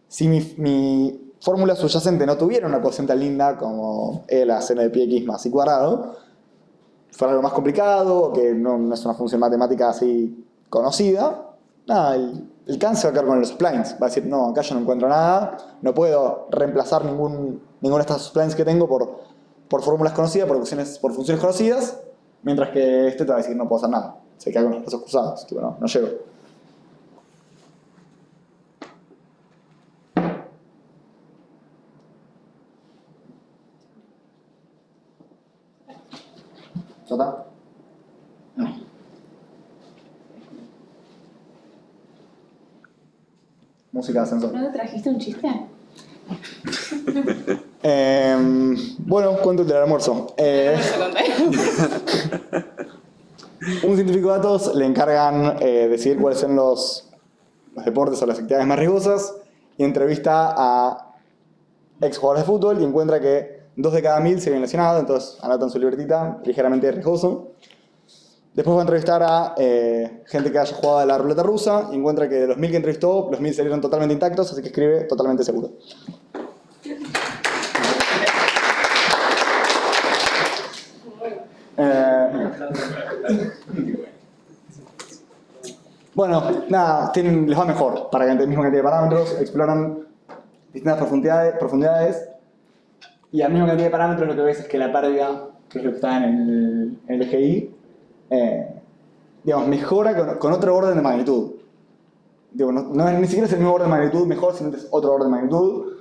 si mi fórmula subyacente no tuviera una ecuación tan linda como e a la seno de pi x más i cuadrado, fuera algo más complicado, que no es una función matemática así conocida, nada, el Kant se va a quedar con los splines. Va a decir, no, acá yo no encuentro nada, no puedo reemplazar ninguna de estas splines que tengo por fórmulas conocidas, por funciones conocidas, mientras que este te va a decir, no puedo hacer nada. Se queda con los brazos cruzados, tipo, no llego. ¿Ya está? No. Música de ascensor. ¿No te trajiste un chiste? Bueno, cuento el del almuerzo. Un científico de datos le encargan decidir cuáles son los deportes o las actividades más riesgosas y entrevista a ex jugadores de fútbol y encuentra que 2 de cada 1000 se habían lesionado, entonces anotan su libretita, ligeramente riesgoso. Después va a entrevistar a gente que haya jugado a la ruleta rusa y encuentra que de los 1000 que entrevistó, los 1000 salieron totalmente intactos, así que escribe totalmente seguro. Bueno, nada, les va mejor para que misma cantidad de parámetros, exploran distintas profundidades y a la misma cantidad de parámetros lo que ves es que la pérdida, que es lo que está en el eje Y, digamos, mejora con otro orden de magnitud. Digo, ni siquiera es el mismo orden de magnitud mejor, sino que es otro orden de magnitud.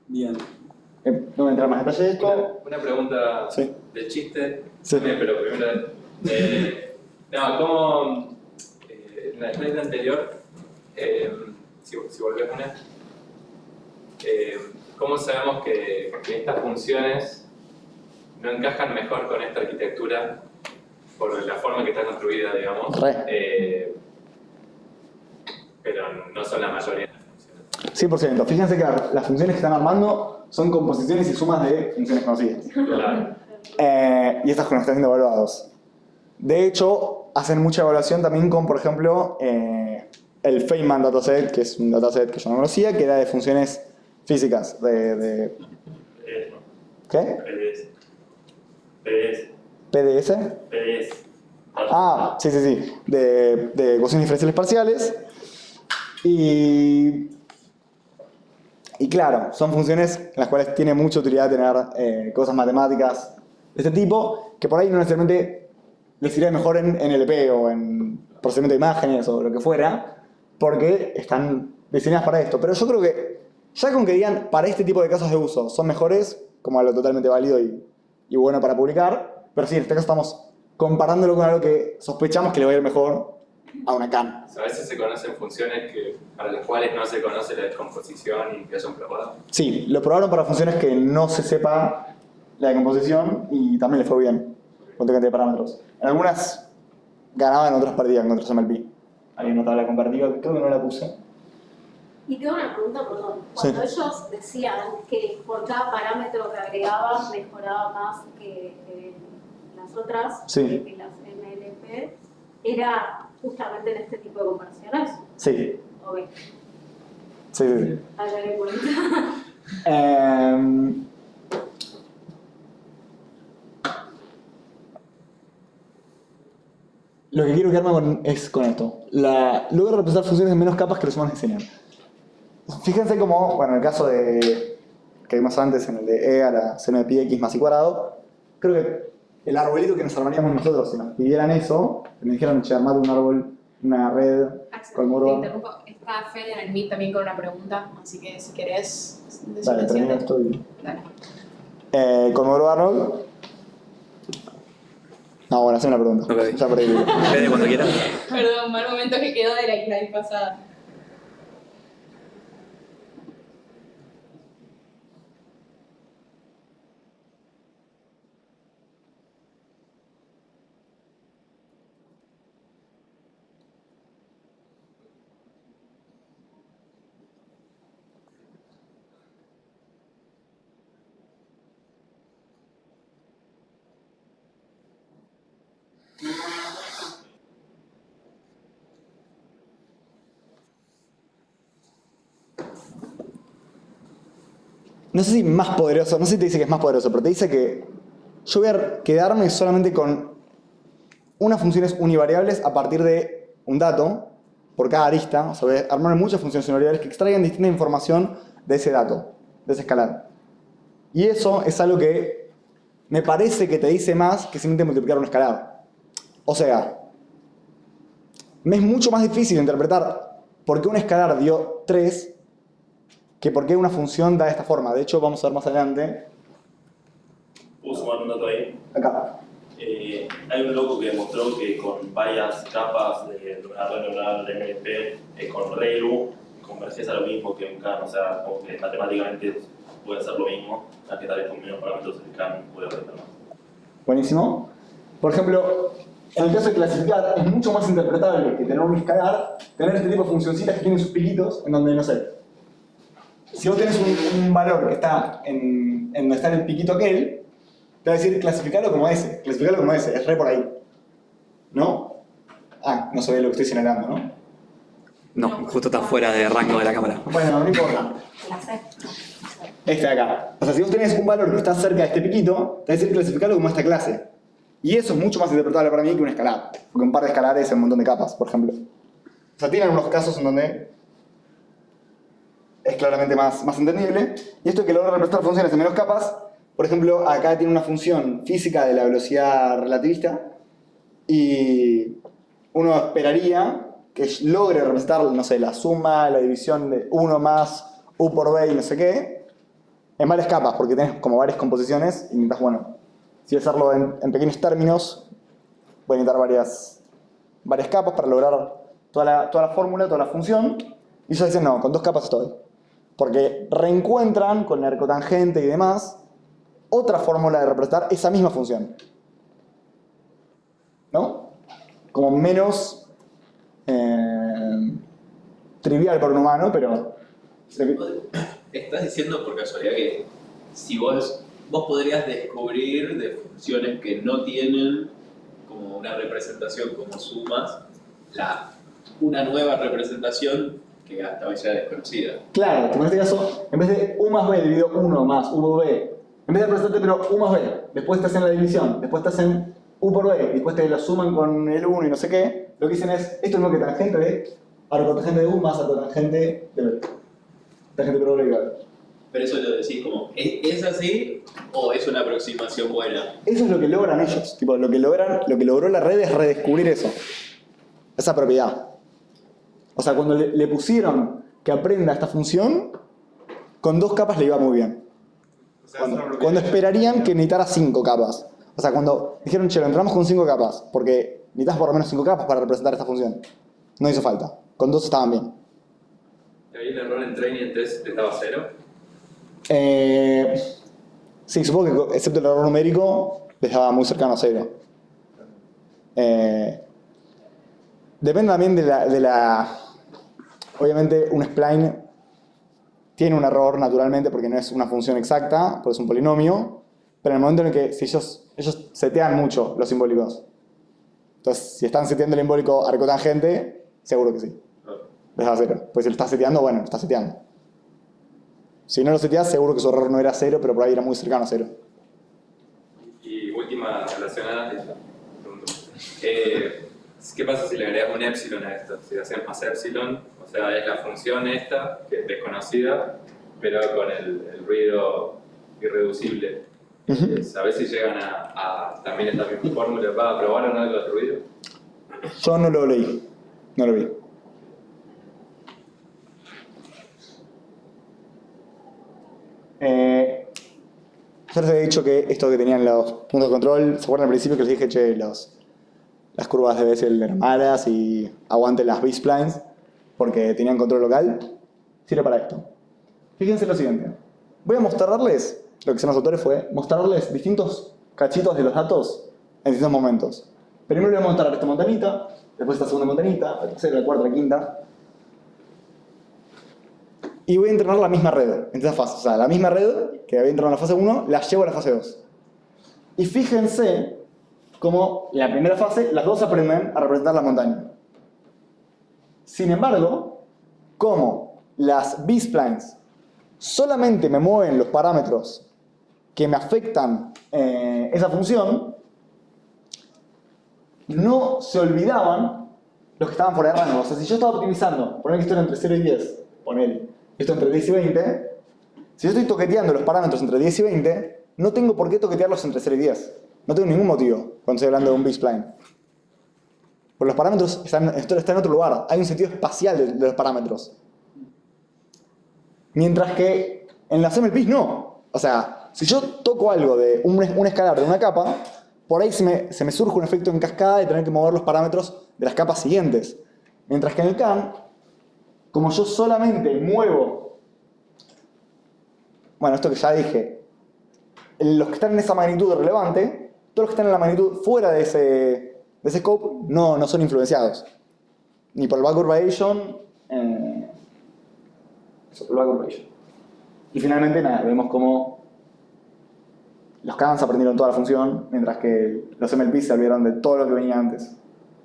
Bien. No voy a entrar más en detalle de esto. Una pregunta Sí. de chiste, Sí. pero primero, no, ¿cómo en la slide anterior, si volvés una, cómo sabemos que estas funciones no encajan mejor con esta arquitectura por la forma que está construida, digamos? Pero no son la mayoría de las funciones. 100%. Fíjense que las funciones que están armando son composiciones y sumas de funciones conocidas. Claro. Y estas con las que están siendo evaluados. De hecho, hacen mucha evaluación también con, por ejemplo, el Feynman dataset, que es un dataset que yo no conocía, que era de funciones físicas. ¿Qué? PDS. Ah, sí. De ecuaciones diferenciales parciales. Y claro, son funciones en las cuales tiene mucha utilidad tener cosas matemáticas de este tipo, que por ahí no necesariamente les iría mejor en NLP o en procesamiento de imágenes o lo que fuera, porque están diseñadas para esto. Pero yo creo que ya con que digan para este tipo de casos de uso son mejores, como algo totalmente válido y bueno para publicar, pero sí, en este caso estamos comparándolo con algo que sospechamos que le va a ir mejor a una CAN. A veces se conocen funciones para las cuales no se conoce la descomposición y que son probadas. Sí, lo probaron para funciones que no se sepa la decomposición y también les fue bien, con cantidad de parámetros. En algunas ganaban, en otras perdían, en otras MLP. Alguien notaba la comparativa, creo que no la puse. Y tengo una pregunta, perdón. Cuando ellos decían que por cada parámetro que agregaban mejoraba más que las otras, Sí. que las MLP, ¿era justamente en este tipo de comparaciones? Sí. Ok. Sí. Allá que cuenta. Lo que quiero quedarme es con esto. Logra representar funciones en menos capas que los humanos diseñan. Fíjense como, bueno, en el caso de que vimos antes, en el de E a la seno de pi x más y cuadrado, creo que el arbolito que nos armaríamos nosotros, si nos pidieran eso, que me dijeran, che, armate un árbol, una red, Axel, con te muro. interrumpo. Está Fede en el Meet también con una pregunta, así que si querés Dale, termino silenciate. esto y... Dale. con muro Arnold. No, bueno, hace una pregunta. Ok. Ya perdí. Fede, cuando quieras. Perdón, mal momento que quedó de la slide pasada. No sé si más poderoso, no sé si te dice que es más poderoso, pero te dice que yo voy a quedarme solamente con unas funciones univariables a partir de un dato por cada arista. O sea, voy a armar muchas funciones univariables que extraigan distinta información de ese dato, de ese escalar. Y eso es algo que me parece que te dice más que simplemente multiplicar un escalar. O sea, me es mucho más difícil interpretar por qué un escalar dio 3 que por qué una función da de esta forma. De hecho, vamos a ver más adelante. ¿Puedo sumar un dato ahí? Acá. Hay un loco que demostró que con varias capas de una red neuronal de NLP, con ReLU, convergés a lo mismo que un CAN. O sea, como que matemáticamente puede ser lo mismo, a que tal vez con menos parámetros el CAN puede aprender más. Buenísimo. Por ejemplo, en el caso de clasificar, es mucho más interpretable que tener un escalar, tener este tipo de funcioncitas que tienen sus piquitos, en donde, no sé, si vos tenés un valor que está en donde está el piquito aquel, Te va a decir clasificarlo como S. Clasificarlo como S, es re por ahí. ¿No? Ah, no se ve lo que estoy señalando, ¿no? No, justo está fuera de rango de la cámara. Bueno, no importa. La C. Este de acá. O sea, si vos tenés un valor que está cerca de este piquito, te va a decir clasificarlo como esta clase. Y eso es mucho más interpretable para mí que un escalar. Porque un par de escalares es un montón de capas, por ejemplo. O sea, tiene algunos casos en donde es claramente más entendible. Y esto que logra representar funciones en menos capas, por ejemplo, acá tiene una función física de la velocidad relativista. Y uno esperaría que logre representar, no sé, la suma, la división de 1 más u por b y no sé qué, en varias capas, porque tenés como varias composiciones y necesitas, bueno, si hacerlo en pequeños términos, voy a necesitar varias capas para lograr toda la fórmula, toda la función. Y ellos dicen, no, con 2 capas estoy. Porque reencuentran con la arcotangente y demás otra fórmula de representar esa misma función. ¿No? Como menos trivial para un humano, pero... Estás diciendo por casualidad que si vos podrías descubrir de funciones que no tienen como una representación como sumas, una nueva representación que hasta hoy sea desconocida. Claro, en este caso, en vez de u más b dividido 1 más u por b, en vez de representarte pero u más b, después te hacen la división, después te hacen u por b, y después te lo suman con el 1 y no sé qué, lo que dicen es, esto es lo que tangente de arcotangente de u más arcotangente de b. Tangente por b igual. Pero eso lo decís como, ¿es así o es una aproximación buena? Eso es lo que logran ellos. Tipo, lo que logró la red es redescubrir eso. Esa propiedad. O sea, cuando le pusieron que aprenda esta función, con 2 capas le iba muy bien. O sea, Cuando esperarían que necesitara 5 capas. O sea, cuando dijeron, che, lo entramos con 5 capas, porque necesitas por lo menos 5 capas para representar esta función. No hizo falta. Con 2 estaban bien. ¿Y ahí el error en training test les daba 0? Sí, supongo que excepto el error numérico, les daba muy cercano a 0. Depende también de la... Obviamente un spline tiene un error naturalmente porque no es una función exacta, porque es un polinomio, pero en el momento en el que si ellos setean mucho los simbólicos. Entonces, si están seteando el simbólico arcotangente, seguro que sí. Les da 0. Pues si lo estás seteando, bueno, lo estás seteando. Si no lo seteas, seguro que su error no era 0, pero por ahí era muy cercano a 0. Y última relacionada, ¿qué pasa si le agregas un epsilon a esto? Si hacen más epsilon, o sea, es la función esta, que es desconocida, pero con el ruido irreducible. A ver si llegan a también esta misma fórmula. ¿Va a probar o no algo del ruido? Yo no lo leí. No lo vi. Yo les había dicho que esto que tenían los puntos de control, ¿se acuerdan al principio que les dije, che, las curvas de Bessel eran malas y aguanten las B-splines porque tenían control local? Sirve para esto. Fíjense lo siguiente. Voy a mostrarles, lo que hicieron los autores fue mostrarles distintos cachitos de los datos en distintos momentos. Primero les voy a mostrar esta montañita, después esta segunda montañita, la tercera, la cuarta, la quinta. Y voy a entrenar la misma red en esta fase. O sea, la misma red que había entrenado en la fase 1, la llevo a la fase 2. Y fíjense cómo en la primera fase las dos aprenden a representar la montaña. Sin embargo, como las B-splines solamente me mueven los parámetros que me afectan esa función, no se olvidaban los que estaban fuera de rango. O sea, si yo estaba optimizando, poner que esto era entre 0 y 10, poner esto entre 10 y 20, si yo estoy toqueteando los parámetros entre 10 y 20, no tengo por qué toquetearlos entre 0 y 10. No tengo ningún motivo cuando estoy hablando de un B-spline. Porque los parámetros están en otro lugar. Hay un sentido espacial de los parámetros. Mientras que en las MLPs no. O sea, si yo toco algo de un escalar de una capa, por ahí se me surge un efecto en cascada de tener que mover los parámetros de las capas siguientes. Mientras que en el CAM, como yo solamente muevo, bueno, esto que ya dije, los que están en esa magnitud relevante, todos los que están en la magnitud fuera de ese scope no son influenciados. Ni por el backward variation, Y finalmente, nada, vemos cómo los CANs aprendieron toda la función, mientras que los MLPs se olvidaron de todo lo que venía antes,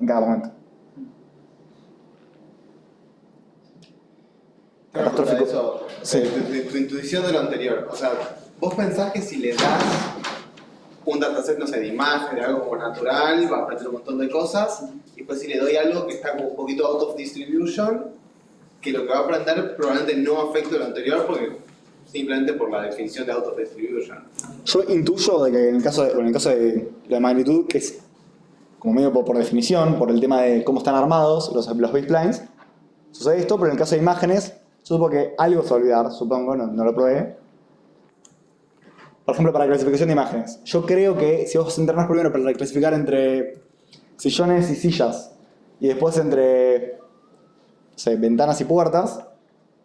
en cada momento. Catastrófico. Eso, Sí. tu intuición de lo anterior. O sea, vos pensás que si le das un dataset, no sé, de imagen, de algo como natural, va a aprender un montón de cosas, y después si le doy algo que está como un poquito out of distribution, que lo que va a aprender probablemente no afecte lo anterior, porque simplemente por la definición de out of distribution. Yo intuyo de que en el caso de la magnitud, que es como medio por definición, por el tema de cómo están armados los baselines, sucede esto, pero en el caso de imágenes, yo supongo que algo se va a olvidar, supongo, no lo probé. Por ejemplo, para clasificación de imágenes. Yo creo que si vos entrenás primero para clasificar entre sillones y sillas, y después entre, no sé, ventanas y puertas,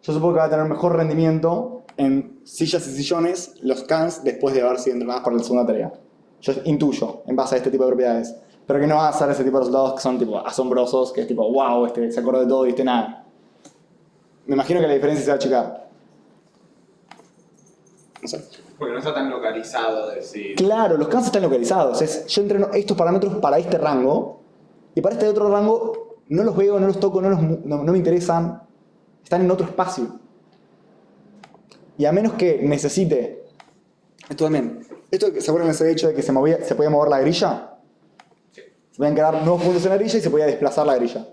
yo supongo que va a tener mejor rendimiento en sillas y sillones los CANs después de haber sido entrenadas para la segunda tarea. Yo intuyo, en base a este tipo de propiedades. Pero que no va a ser ese tipo de resultados que son tipo asombrosos, que es tipo, wow, se acordó de todo y nada. Me imagino que la diferencia se va a achicar. No sé. Porque no está tan localizado, decir. Claro, los CANs están localizados. Yo entreno estos parámetros para este rango, y para este otro rango no los veo, no los toco, no me interesan. Están en otro espacio. Y a menos que necesite... Esto también. ¿Se acuerdan de ese hecho de que se podía mover la grilla? Se podían crear nuevos puntos en la grilla y se podía desplazar la grilla.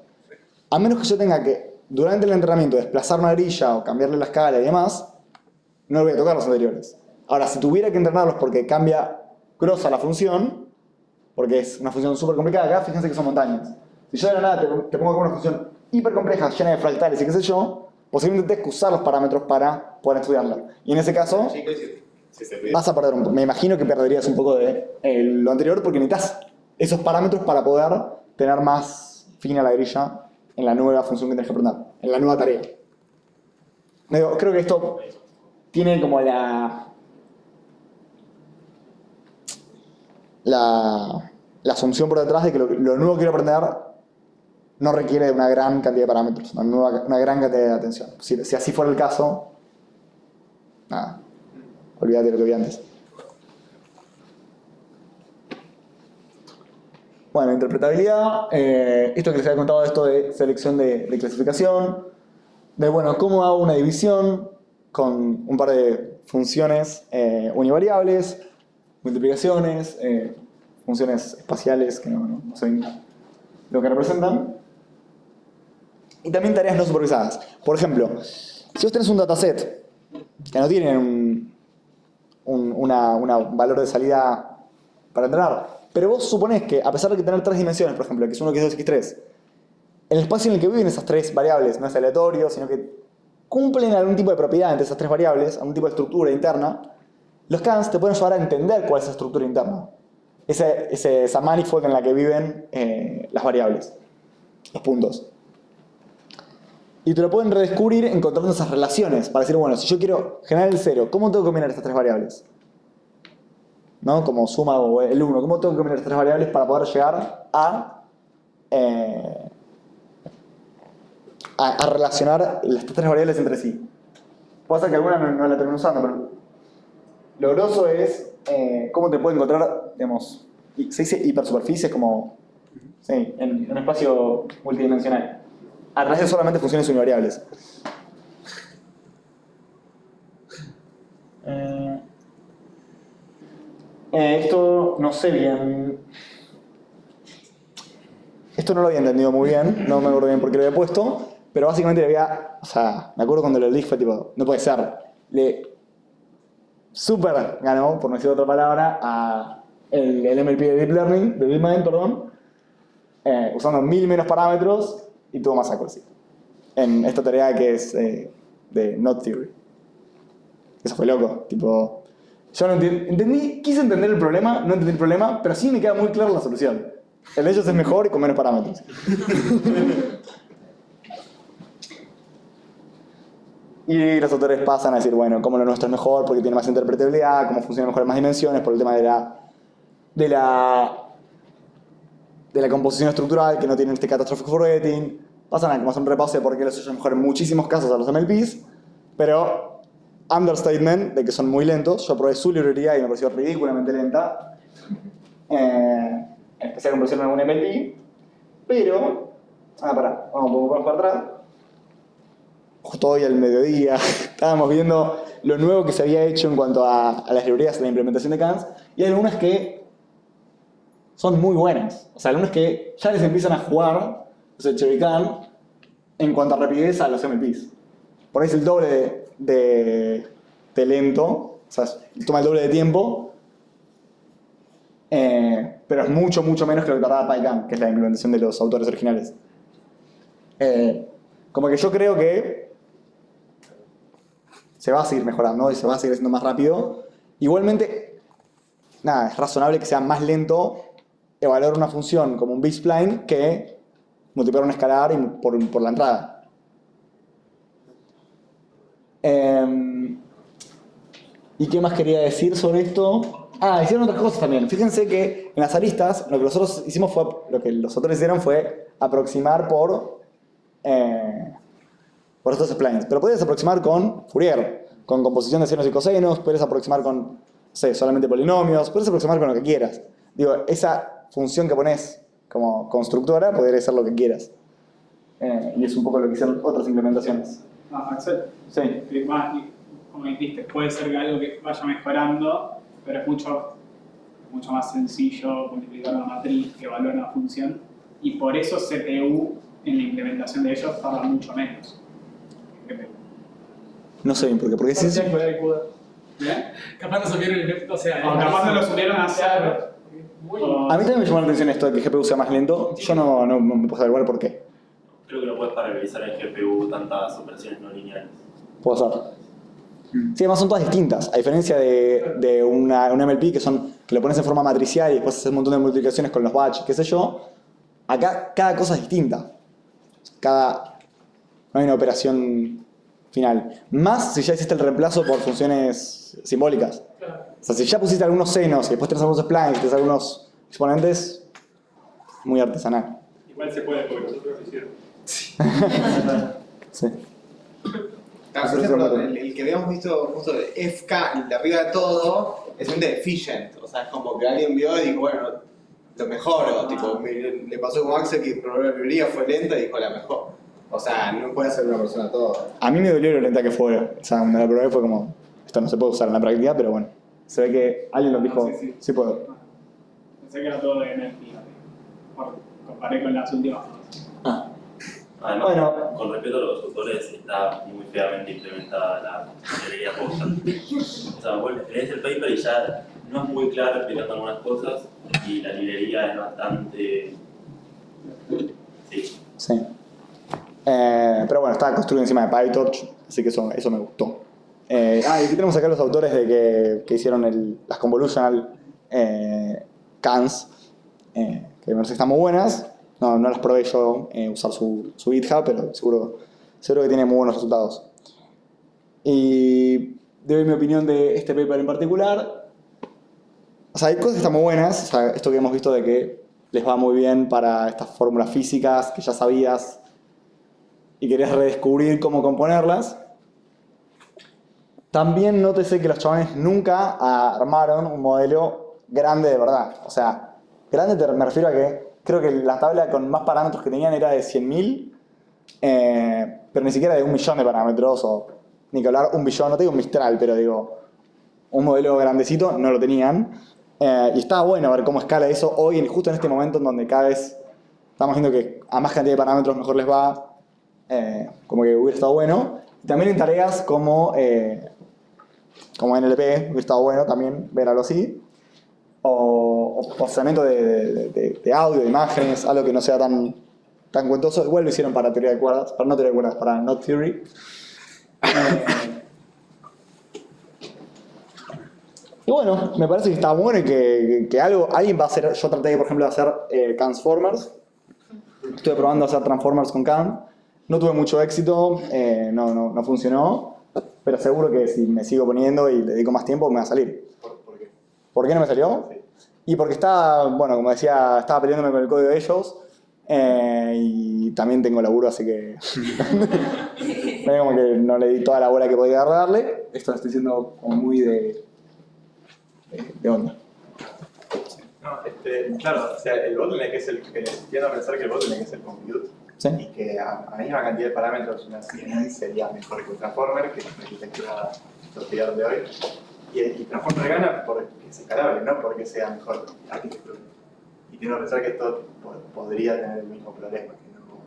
A menos que yo tenga que, durante el entrenamiento, desplazar una grilla o cambiarle la escala y demás, no le voy a tocar los anteriores. Ahora, si tuviera que entrenarlos porque cambia grosa la función, porque es una función súper complicada acá, fíjense que son montañas. Si yo de la nada te pongo como una función hiper compleja, llena de fractales y qué sé yo, posiblemente tengas que usar los parámetros para poder estudiarla. Y en ese caso, vas a perder me imagino que perderías un poco de lo anterior porque necesitas esos parámetros para poder tener más fina la grilla en la nueva función que tienes que aprender, en la nueva tarea. Creo que esto tiene como la asunción por detrás de que lo nuevo que quiero aprender no requiere de una gran cantidad de parámetros, una gran cantidad de atención. Si así fuera el caso, nada, olvídate de lo que vi antes. Bueno, interpretabilidad, esto que les había contado, esto de selección de clasificación, de bueno, cómo hago una división con un par de funciones univariables, multiplicaciones, funciones espaciales que no sé lo que representan, y también tareas no supervisadas. Por ejemplo, si vos tenés un dataset que no tiene un valor de salida para entrenar, pero vos suponés que, a pesar de que tener tres dimensiones, por ejemplo, x1, x2, x3, el espacio en el que viven esas tres variables no es aleatorio, sino que cumplen algún tipo de propiedad entre esas tres variables, algún tipo de estructura interna, los CANs te pueden ayudar a entender cuál es esa estructura interna. Esa manifold en la que viven las variables, los puntos. Y te lo pueden redescubrir encontrando esas relaciones, para decir, bueno, si yo quiero generar el 0, ¿cómo tengo que combinar estas tres variables? ¿No? Como suma o el 1, ¿cómo tengo que combinar estas tres variables para poder llegar a relacionar estas tres variables entre sí? Puede ser que alguna no la termine usando, pero lo grosso es cómo te puede encontrar, digamos, se dice hipersuperficies como sí, en un espacio multidimensional, a través de solamente funciones univariables. Esto no sé bien. Esto no lo había entendido muy bien, no me acuerdo bien por qué lo había puesto, pero básicamente le había, o sea, me acuerdo cuando lo dije fue tipo, no puede ser. Le super ganó, por no decir otra palabra, a el MLP de Deep Learning, de DeepMind, perdón, usando 1000 menos parámetros y tuvo más accuracy. En esta tarea que es de Knot Theory. Eso fue loco, tipo... Yo no quise entender el problema, no entendí el problema, pero sí me queda muy clara la solución. El de ellos es mejor y con menos parámetros. Y los autores pasan a decir, bueno, cómo lo nuestro es mejor porque tiene más interpretabilidad, cómo funciona mejor en más dimensiones, por el tema de la composición estructural, que no tienen este catastrophic forgetting. Pasan a hacer un repaso de por qué los suyos es mejor en muchísimos casos a los MLPs, pero understatement de que son muy lentos. Yo probé su librería y me pareció ridículamente lenta. En especial en comparación con un MLP. Pero... pará, vamos un poco más para atrás. Justo hoy al mediodía estábamos viendo lo nuevo que se había hecho en cuanto a las librerías de la implementación de CANs. Y hay algunas que son muy buenas. O sea, algunas que ya les empiezan a jugar, o sea, Cherry Can, en cuanto a rapidez a los MLPs. Por ahí es el doble de lento, o sea, toma el doble de tiempo, pero es mucho menos que lo que tardaba PyCam, que es la implementación de los autores originales. Como que yo creo que se va a seguir mejorando y se va a seguir haciendo más rápido. Igualmente, nada, es razonable que sea más lento evaluar una función como un B-spline que multiplicar un escalar y por la entrada. ¿Y qué más quería decir sobre esto? Hicieron otras cosas también. Fíjense que en las aristas, lo que nosotros hicimos fue, lo que los autores hicieron fue aproximar por estos splines. Pero puedes aproximar con Fourier, con composición de senos y cosenos, puedes aproximar con, no sé, solamente polinomios, puedes aproximar con lo que quieras. Digo, esa función que pones como constructora podría ser lo que quieras. Y es un poco lo que hicieron otras implementaciones. Axel, Sí. como dijiste, puede ser que algo que vaya mejorando, pero es mucho más sencillo multiplicar una matriz que evalúa una función, y por eso CPU en la implementación de ellos tarda mucho menos que GPU. No sé bien por qué. Porque sí, Capaz no supieron, o sea, O capaz no lo supieron hacer. a mí también me llamó la atención esto de que GPU sea más lento. Yo no me puedo averiguar por qué. Creo que no puedes paralelizar en GPU tantas operaciones no lineales. Puedo ser. Sí, además son todas distintas. A diferencia de un MLP que lo pones en forma matricial y después haces un montón de multiplicaciones con los batch, qué sé yo. Acá cada cosa es distinta. No hay una operación final. Más si ya hiciste el reemplazo por funciones simbólicas. O sea, si ya pusiste algunos senos y después tenés algunos splines, tenés algunos exponentes, muy artesanal. Igual se puede porque nosotros lo hicieron. Sí. Por ejemplo, el que habíamos visto justo de FK, el de arriba de todo, es un deficient. O sea, es como que alguien vio y dijo, bueno, lo mejoro. Tipo, le pasó con Axel que probó la librería, fue lenta y dijo la mejor. O sea, no puede ser una persona todo. A mí me dolió lo lenta que fue. O sea, cuando la probé fue como, esto no se puede usar en la práctica, pero bueno. Se ve que alguien nos dijo, sí puedo. Pensé que era todo de energía. Comparé con las últimas cosas. Además, Bueno. con respecto a los autores, está muy feamente implementada la librería posta. O sea, vos lees el paper y ya no es muy claro explicando algunas cosas y la librería es bastante... Sí. Pero bueno, estaba construido encima de PyTorch, así que eso me gustó. Y aquí tenemos acá los autores de que hicieron las convolutional cans, que me parece que están muy buenas. No las probé yo usar su GitHub, pero seguro que tiene muy buenos resultados. Y doy mi opinión de este paper en particular. O sea, hay cosas que están muy buenas. O sea, esto que hemos visto de que les va muy bien para estas fórmulas físicas que ya sabías y querías redescubrir cómo componerlas. También nótese que los chavales nunca armaron un modelo grande de verdad. O sea, grande me refiero a que creo que la tabla con más parámetros que tenían era de 100.000, pero ni siquiera de 1 millón de parámetros, o ni que hablar 1 billón, no te digo un Mistral, pero digo, un modelo grandecito no lo tenían. Y estaba bueno ver cómo escala eso hoy, justo en este momento en donde cada vez estamos viendo que a más cantidad de parámetros mejor les va, como que hubiera estado bueno. Y también en tareas como NLP, hubiera estado bueno también ver algo así. O procesamiento de audio, de imágenes, algo que no sea tan cuentoso. Igual lo hicieron para teoría de cuerdas, para no teoría de cuerdas, para Knot Theory. Y bueno, me parece que está bueno y que alguien va a hacer. Yo traté, por ejemplo, de hacer Transformers. Estuve probando hacer Transformers con CAN. No tuve mucho éxito, no funcionó. Pero seguro que si me sigo poniendo y le dedico más tiempo, me va a salir. ¿Por qué? ¿Por qué no me salió? Sí. Y porque bueno, como decía, estaba peleándome con el código de ellos. Y también tengo laburo, así que... medio como que no le di toda la bola que podía darle. Esto lo estoy diciendo como muy de onda. No, claro, o sea, el bottleneck es tiendo a pensar que el bottleneck es el compute. ¿Sí? Y que a la misma cantidad de parámetros una CNN sería mejor que un transformer, que es la arquitectura social de hoy. Y transformer gana porque es escalable, no porque sea mejor arquitectura. Y tiendo a pensar que esto podría tener el mismo problema,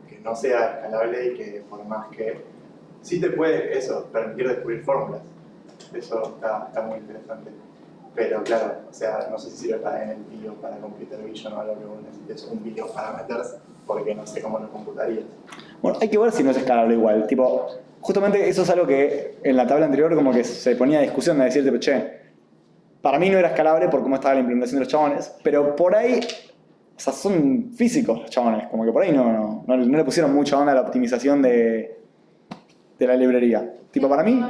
que no sea escalable y que por más que sí te puede permitir descubrir fórmulas. Eso está muy interesante. Pero claro, o sea, no sé si sirve para NLP o para Computer Vision o algo que vos necesites un billion parameters, porque no sé cómo lo computarías. Bueno, hay que ver si no es escalable igual. Tipo, justamente eso es algo que en la tabla anterior como que se ponía a discusión de decirte, che, para mí no era escalable por cómo estaba la implementación de los chabones, pero por ahí, o sea, son físicos los chabones, como que por ahí no le pusieron mucha onda a la optimización de la librería. Tipo, para mí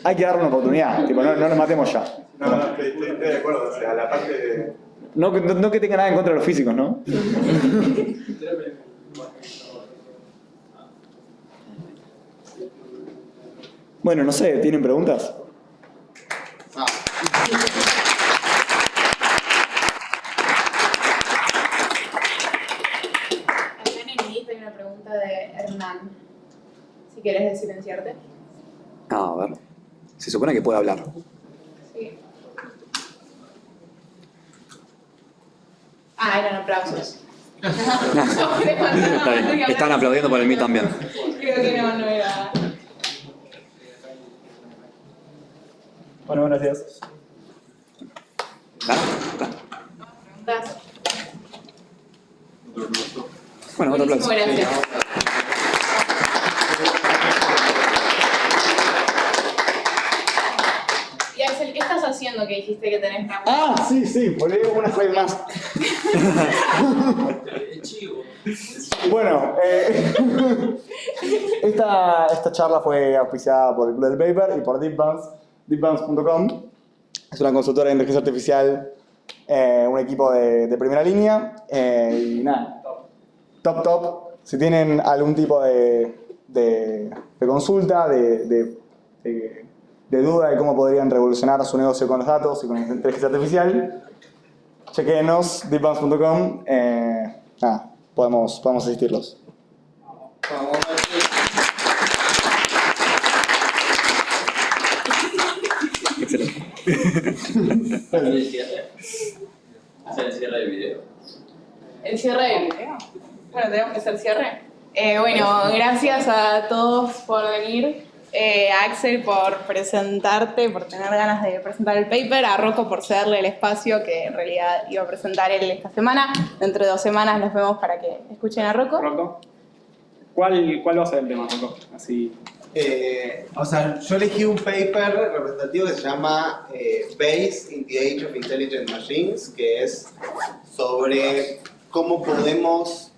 hay que darle una oportunidad, tipo, no nos matemos ya. No, estoy de acuerdo, o sea, la parte de... No que tenga nada en contra de los físicos, ¿no? Bueno, no sé, ¿tienen preguntas? Acá en el list hay una pregunta de Hernán. Si quieres silenciarte. A ver. Se supone que puede hablar. Sí. Eran aplausos. Está bien. Están aplaudiendo por el mí también. Creo que no era. Bueno, gracias. Preguntas. Bueno, otro aplauso. Muchísimas gracias. Y Axel, ¿qué estás haciendo que dijiste que tenés que Sí, poné una slide más. Bueno, esta charla fue auspiciada por el Club del Paper y por deepbands.com. Es una consultora de inteligencia artificial, un equipo de primera línea. Y nada, top. Si tienen algún tipo de consulta, de duda de cómo podrían revolucionar su negocio con los datos y con la inteligencia artificial, chequenos, deepbands.com. Nada, podemos asistirlos. Excelente. Es el cierre del video. ¿El cierre del video? Bueno, tenemos que hacer el cierre. Bueno, gracias a todos por venir. A Axel por presentarte, por tener ganas de presentar el paper, a Rocco por cederle el espacio que en realidad iba a presentar él esta semana. Dentro de 2 semanas nos vemos para que escuchen a Rocco. Rocco, ¿cuál va a ser el tema, Rocco? Así. O sea, yo elegí un paper representativo que se llama Bayes in the Age of Intelligent Machines, que es sobre cómo podemos,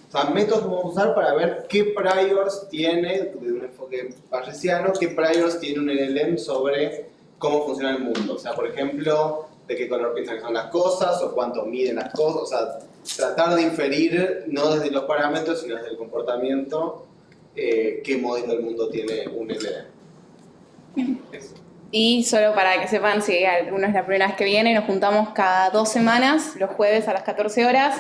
o sea, métodos que vamos a usar para ver qué priors tiene, de un enfoque bayesiano, qué priors tiene un LLM sobre cómo funciona el mundo. O sea, por ejemplo, de qué color piensan que son las cosas o cuánto miden las cosas. O sea, tratar de inferir, no desde los parámetros, sino desde el comportamiento, qué modelo del mundo tiene un LLM. Eso. Y solo para que sepan, si alguno es la primera vez que viene, nos juntamos cada 2 semanas, los jueves a las 14 horas.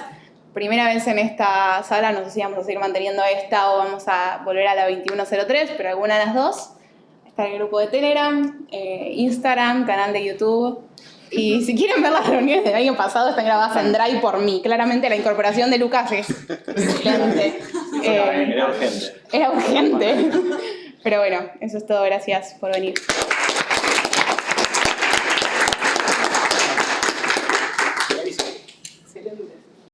Primera vez en esta sala, no sé si vamos a seguir manteniendo esta o vamos a volver a la 2103, pero alguna de las dos. Está el grupo de Telegram, Instagram, canal de YouTube. Y si quieren ver las reuniones del año pasado, están grabadas en Drive por mí. Claramente la incorporación de Lucas es excelente. Era urgente. Era urgente. Pero bueno, eso es todo. Gracias por venir.